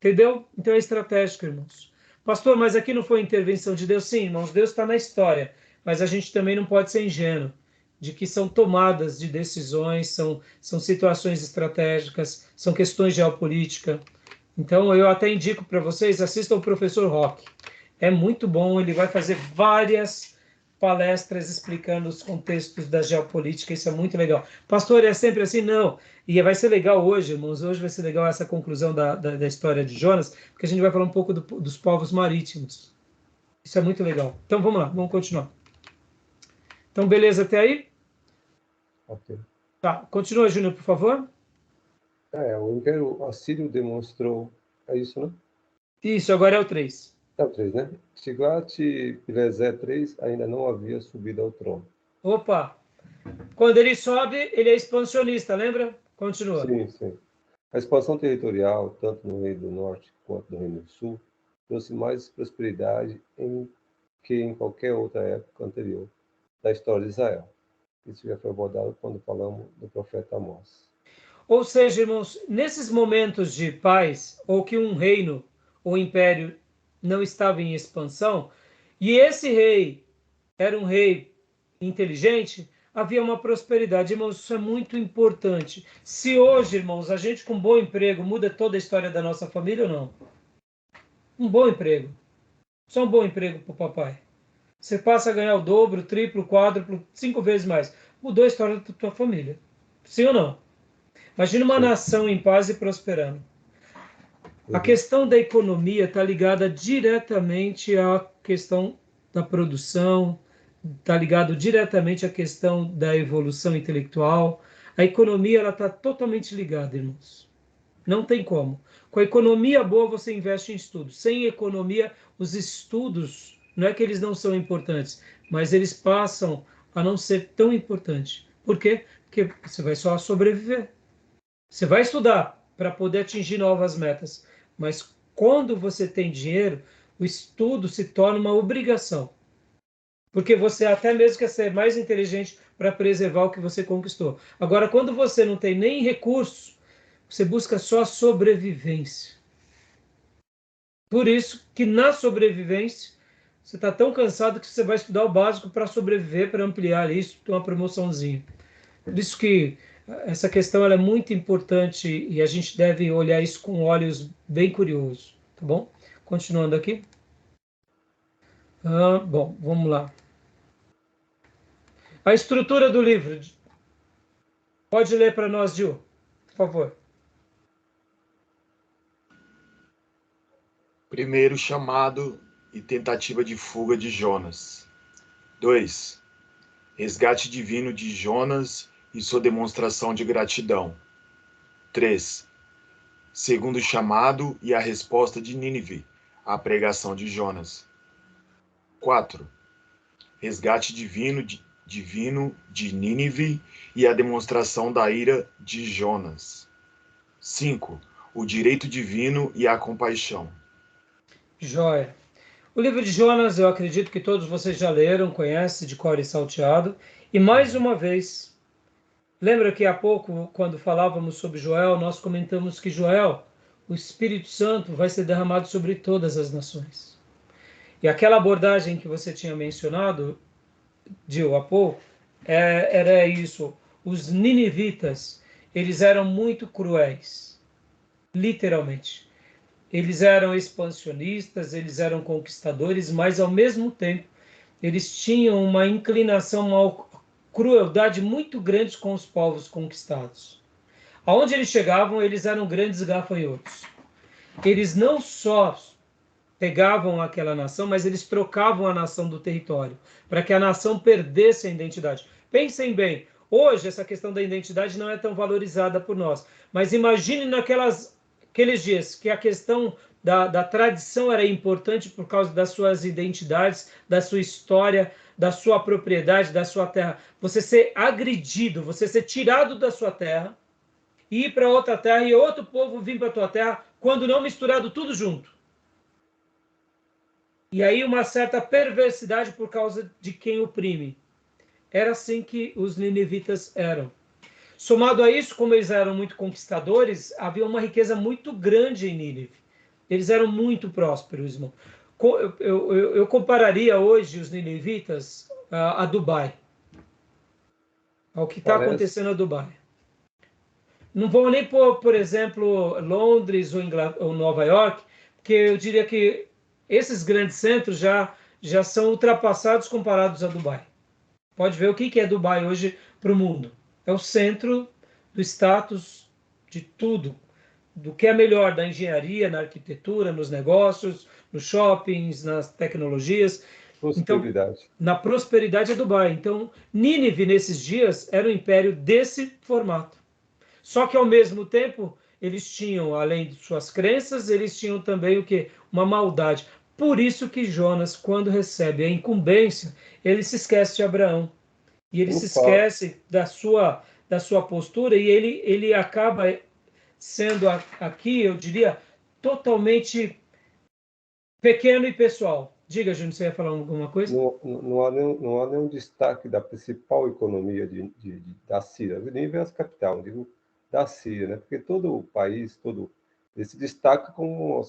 Speaker 1: Entendeu? Então é estratégico, irmãos. Pastor, mas aqui não foi intervenção de Deus? Sim, irmãos, Deus está na história. Mas a gente também não pode ser ingênuo de que são tomadas de decisões, são situações estratégicas, são questões de geopolítica. Então, eu até indico para vocês, assistam o professor Roque. É muito bom, ele vai fazer várias palestras explicando os contextos da geopolítica, isso é muito legal. Pastor, é sempre assim? Não. E vai ser legal hoje, irmãos, hoje vai ser legal essa conclusão da história de Jonas, porque a gente vai falar um pouco dos povos marítimos. Isso é muito legal. Então, vamos lá, vamos continuar. Então, beleza até aí?
Speaker 5: Ok.
Speaker 1: Tá, continua, Júnior, por favor.
Speaker 5: O Império Assírio demonstrou... É isso, né?
Speaker 1: Isso, agora é o 3.
Speaker 5: É o 3, né? Tiglat-Pileser III ainda não havia subido ao trono.
Speaker 1: Opa! Quando ele sobe, ele é expansionista, lembra? Continua.
Speaker 5: Sim, sim. A expansão territorial, tanto no Reino do Norte quanto no Reino do Sul, trouxe mais prosperidade que em qualquer outra época anterior da história de Israel. Isso já foi abordado quando falamos do profeta Amós.
Speaker 1: Ou seja, irmãos, nesses momentos de paz, ou que um reino ou império não estava em expansão, e esse rei era um rei inteligente, havia uma prosperidade. Irmãos, isso é muito importante. Se hoje, irmãos, a gente com bom emprego muda toda a história da nossa família ou não? Um bom emprego. Só um bom emprego para o papai. Você passa a ganhar o dobro, o triplo, o quádruplo, 5 vezes mais. Mudou a história da tua família. Sim ou não? Imagina uma nação em paz e prosperando. A questão da economia está ligada diretamente à questão da produção, está ligado diretamente à questão da evolução intelectual. A economia ela está totalmente ligada, irmãos. Não tem como. Com a economia boa, você investe em estudos. Sem economia, os estudos, não é que eles não são importantes, mas eles passam a não ser tão importantes. Por quê? Porque você vai só sobreviver. Você vai estudar para poder atingir novas metas, mas quando você tem dinheiro, o estudo se torna uma obrigação. Porque você até mesmo quer ser mais inteligente para preservar o que você conquistou. Agora, quando você não tem nem recursos, você busca só a sobrevivência. Por isso que na sobrevivência, você está tão cansado que você vai estudar o básico para sobreviver, para ampliar isso, ter uma promoçãozinha. Por isso que essa questão ela é muito importante e a gente deve olhar isso com olhos bem curiosos, tá bom? Continuando aqui. Bom, vamos lá. A estrutura do livro. Pode ler para nós, Gil, por favor.
Speaker 2: Primeiro chamado e tentativa de fuga de Jonas. 2. Resgate divino de Jonas e sua demonstração de gratidão. 3. Segundo chamado e a resposta de Nínive à pregação de Jonas. 4. Resgate divino de Nínive e a demonstração da ira de Jonas. 5. O direito divino e a compaixão.
Speaker 1: Joia. O livro de Jonas, eu acredito que todos vocês já leram, conhecem de cor e salteado. E mais uma vez, lembra que há pouco, quando falávamos sobre Joel, nós comentamos que Joel, o Espírito Santo, vai ser derramado sobre todas as nações. E aquela abordagem que você tinha mencionado, Gil, há pouco, era isso. Os ninivitas, eles eram muito cruéis, literalmente. Eles eram expansionistas, eles eram conquistadores, mas ao mesmo tempo eles tinham uma inclinação, uma crueldade muito grande com os povos conquistados. Aonde eles chegavam, eles eram grandes gafanhotos. Eles não só pegavam aquela nação, mas eles trocavam a nação do território, para que a nação perdesse a identidade. Pensem bem, hoje essa questão da identidade não é tão valorizada por nós, mas imagine aqueles dias que a questão da tradição era importante por causa das suas identidades, da sua história, da sua propriedade, da sua terra. Você ser agredido, você ser tirado da sua terra, ir para outra terra e outro povo vir para a tua terra, quando não misturado tudo junto. E aí uma certa perversidade por causa de quem oprime. Era assim que os ninivitas eram. Somado a isso, como eles eram muito conquistadores, havia uma riqueza muito grande em Nínive. Eles eram muito prósperos, irmão. Eu compararia hoje os ninivitas a Dubai, ao que está acontecendo a Dubai. Não vou nem pôr, por exemplo, Londres ou Nova York, porque eu diria que esses grandes centros já são ultrapassados comparados a Dubai. Pode ver o que é Dubai hoje para o mundo. É o centro do status de tudo, do que é melhor da engenharia, na arquitetura, nos negócios, nos shoppings, nas tecnologias.
Speaker 5: Prosperidade.
Speaker 1: Então, na prosperidade é Dubai. Então, Nínive, nesses dias, era um império desse formato. Só que, ao mesmo tempo, eles tinham, além de suas crenças, eles tinham também o quê? Uma maldade. Por isso que Jonas, quando recebe a incumbência, ele se esquece de Abraão. E ele se esquece da sua postura e ele acaba sendo aqui, eu diria, totalmente pequeno e pessoal. Diga, Júnior, você ia falar alguma coisa?
Speaker 5: Não há nenhum destaque da principal economia da Síria. Eu nem vejo as capitais, digo da Síria, né? Porque todo o país, ele se destaca como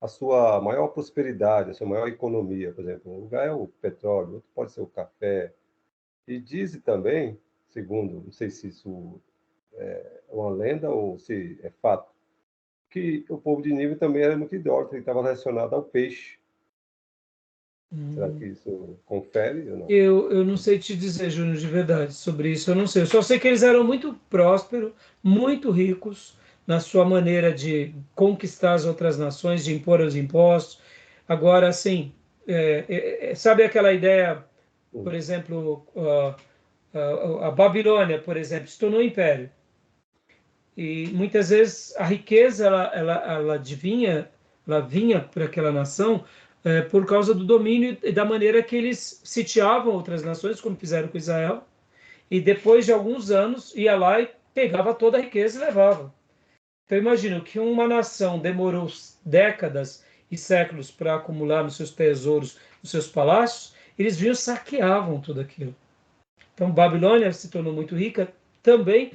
Speaker 5: a sua maior prosperidade, a sua maior economia. Por exemplo, um lugar é o petróleo, outro pode ser o café. E dizem também, segundo, não sei se isso é uma lenda ou se é fato, que o povo de Nínive também era muito idólatra, e estava relacionado ao peixe. Será que isso confere ou não?
Speaker 1: Eu não sei te dizer, Júnior, de verdade, sobre isso, eu não sei. Eu só sei que eles eram muito prósperos, muito ricos na sua maneira de conquistar as outras nações, de impor os impostos. Agora, assim, sabe aquela ideia por exemplo, a Babilônia, por exemplo, se tornou um império. E muitas vezes a riqueza ela vinha para aquela nação por causa do domínio e da maneira que eles sitiavam outras nações, como fizeram com Israel. E depois de alguns anos ia lá e pegava toda a riqueza e levava. Então imagino que uma nação demorou décadas e séculos para acumular nos seus tesouros, nos seus palácios, eles vinham e saqueavam tudo aquilo. Então Babilônia se tornou muito rica também,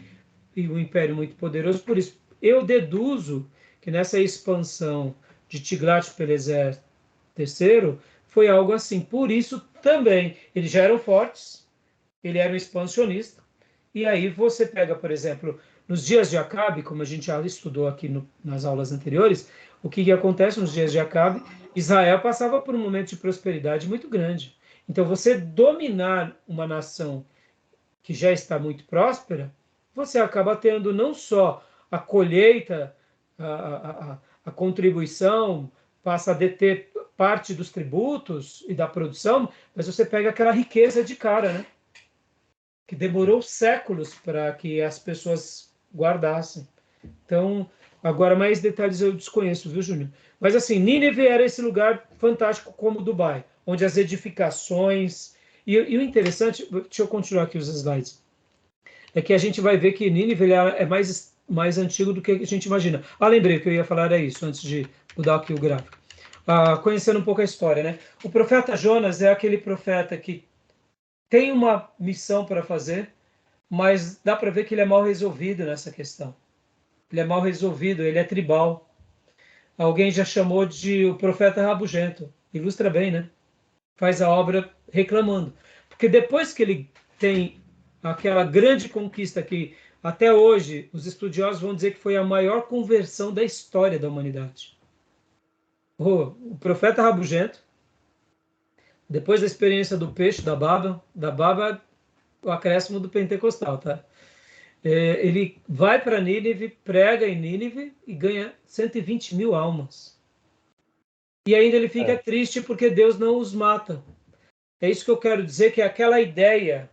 Speaker 1: e um império muito poderoso por isso. Eu deduzo que nessa expansão de Tiglat-Pileser III foi algo assim. Por isso também, eles já eram fortes, ele era um expansionista, e aí você pega, por exemplo, nos dias de Acabe, como a gente já estudou aqui nas aulas anteriores, o que acontece nos dias de Acabe? Israel passava por um momento de prosperidade muito grande. Então, você dominar uma nação que já está muito próspera, você acaba tendo não só a colheita, a contribuição, passa a deter parte dos tributos e da produção, mas você pega aquela riqueza de cara, né? Que demorou séculos para que as pessoas guardassem. Então, agora mais detalhes eu desconheço, viu, Júnior? Mas assim, Nínive era esse lugar fantástico como Dubai, onde as edificações... E o interessante, deixa eu continuar aqui os slides, é que a gente vai ver que Nínive é mais antigo do que a gente imagina. Lembrei que eu ia falar, era isso, antes de mudar aqui o gráfico. Conhecendo um pouco a história, né? O profeta Jonas é aquele profeta que tem uma missão para fazer, mas dá para ver que ele é mal resolvido nessa questão. Ele é mal resolvido, ele é tribal. Alguém já chamou de o profeta rabugento. Ilustra bem, né? Faz a obra reclamando. Porque depois que ele tem aquela grande conquista que até hoje os estudiosos vão dizer que foi a maior conversão da história da humanidade. O profeta rabugento, depois da experiência do peixe, da baba, o acréscimo do pentecostal, tá? Ele vai para Nínive, prega em Nínive e ganha 120 mil almas. E ainda ele fica triste porque Deus não os mata. É isso que eu quero dizer, que aquela ideia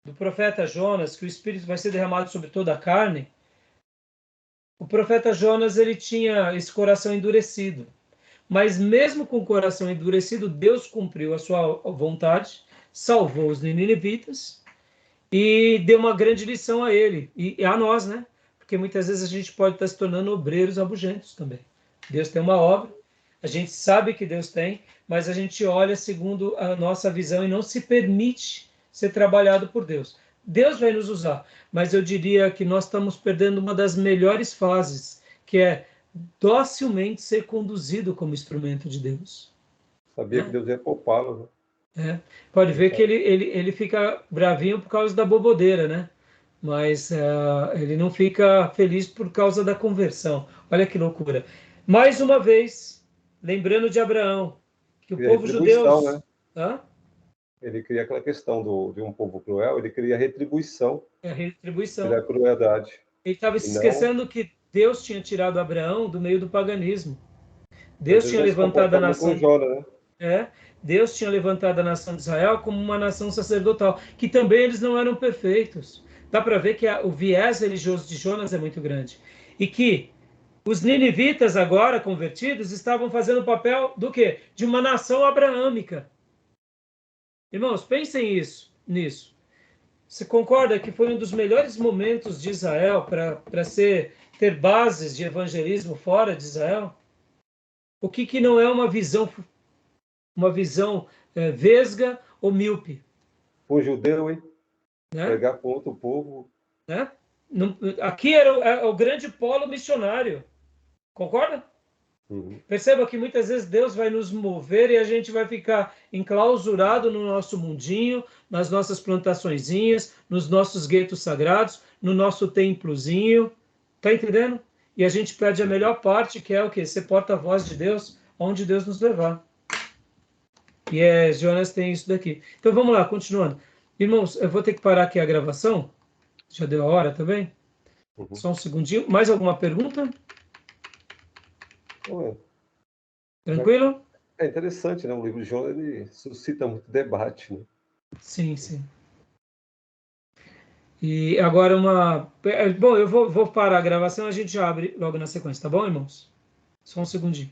Speaker 1: do profeta Jonas, que o Espírito vai ser derramado sobre toda a carne, o profeta Jonas ele tinha esse coração endurecido. Mas mesmo com o coração endurecido, Deus cumpriu a sua vontade, salvou os ninivitas e deu uma grande lição a ele e a nós, né? Porque muitas vezes a gente pode estar se tornando obreiros rabugentos também. Deus tem uma obra, a gente sabe que Deus tem, mas a gente olha segundo a nossa visão e não se permite ser trabalhado por Deus. Deus vai nos usar, mas eu diria que nós estamos perdendo uma das melhores fases, que é docilmente ser conduzido como instrumento de Deus.
Speaker 5: Sabia que Deus ia poupá-lo, né?
Speaker 1: Pode ver que ele fica bravinho por causa da bobodeira, né? Mas ele não fica feliz por causa da conversão. Olha que loucura. Mais uma vez, lembrando de Abraão, que o povo judeu...
Speaker 5: Né? Ele cria aquela questão de um povo cruel, ele cria retribuição.
Speaker 1: Retribuição.
Speaker 5: Pela crueldade.
Speaker 1: Ele estava se esquecendo que Deus tinha tirado Abraão do meio do paganismo. Deus tinha levantado a nação...
Speaker 5: Jonas, né?
Speaker 1: Deus tinha levantado a nação de Israel como uma nação sacerdotal, que também eles não eram perfeitos. Dá para ver que o viés religioso de Jonas é muito grande. E que os ninivitas, agora convertidos, estavam fazendo o papel do quê? De uma nação abraâmica. Irmãos, pensem nisso. Você concorda que foi um dos melhores momentos de Israel para ter bases de evangelismo fora de Israel? O que não é uma visão vesga ou míope?
Speaker 5: O judeu, hein?
Speaker 1: Né?
Speaker 5: Pregar para outro povo.
Speaker 1: Né? Aqui era o grande polo missionário. Concorda?
Speaker 5: Uhum.
Speaker 1: Perceba que muitas vezes Deus vai nos mover e a gente vai ficar enclausurado no nosso mundinho, nas nossas plantaçõezinhas, nos nossos guetos sagrados, no nosso templozinho. Tá entendendo? E a gente perde a melhor parte, que é o quê? Ser porta-voz de Deus, onde Deus nos levar. E Jonas tem isso daqui. Então vamos lá, continuando. Irmãos, eu vou ter que parar aqui a gravação. Já deu a hora também?
Speaker 5: Uhum.
Speaker 1: Só um segundinho. Mais alguma pergunta? Tranquilo?
Speaker 5: É interessante, né? O livro de Jonas ele suscita muito debate, né?
Speaker 1: Sim, sim. E agora Bom, eu vou parar a gravação, a gente já abre logo na sequência, tá bom, irmãos? Só um segundinho.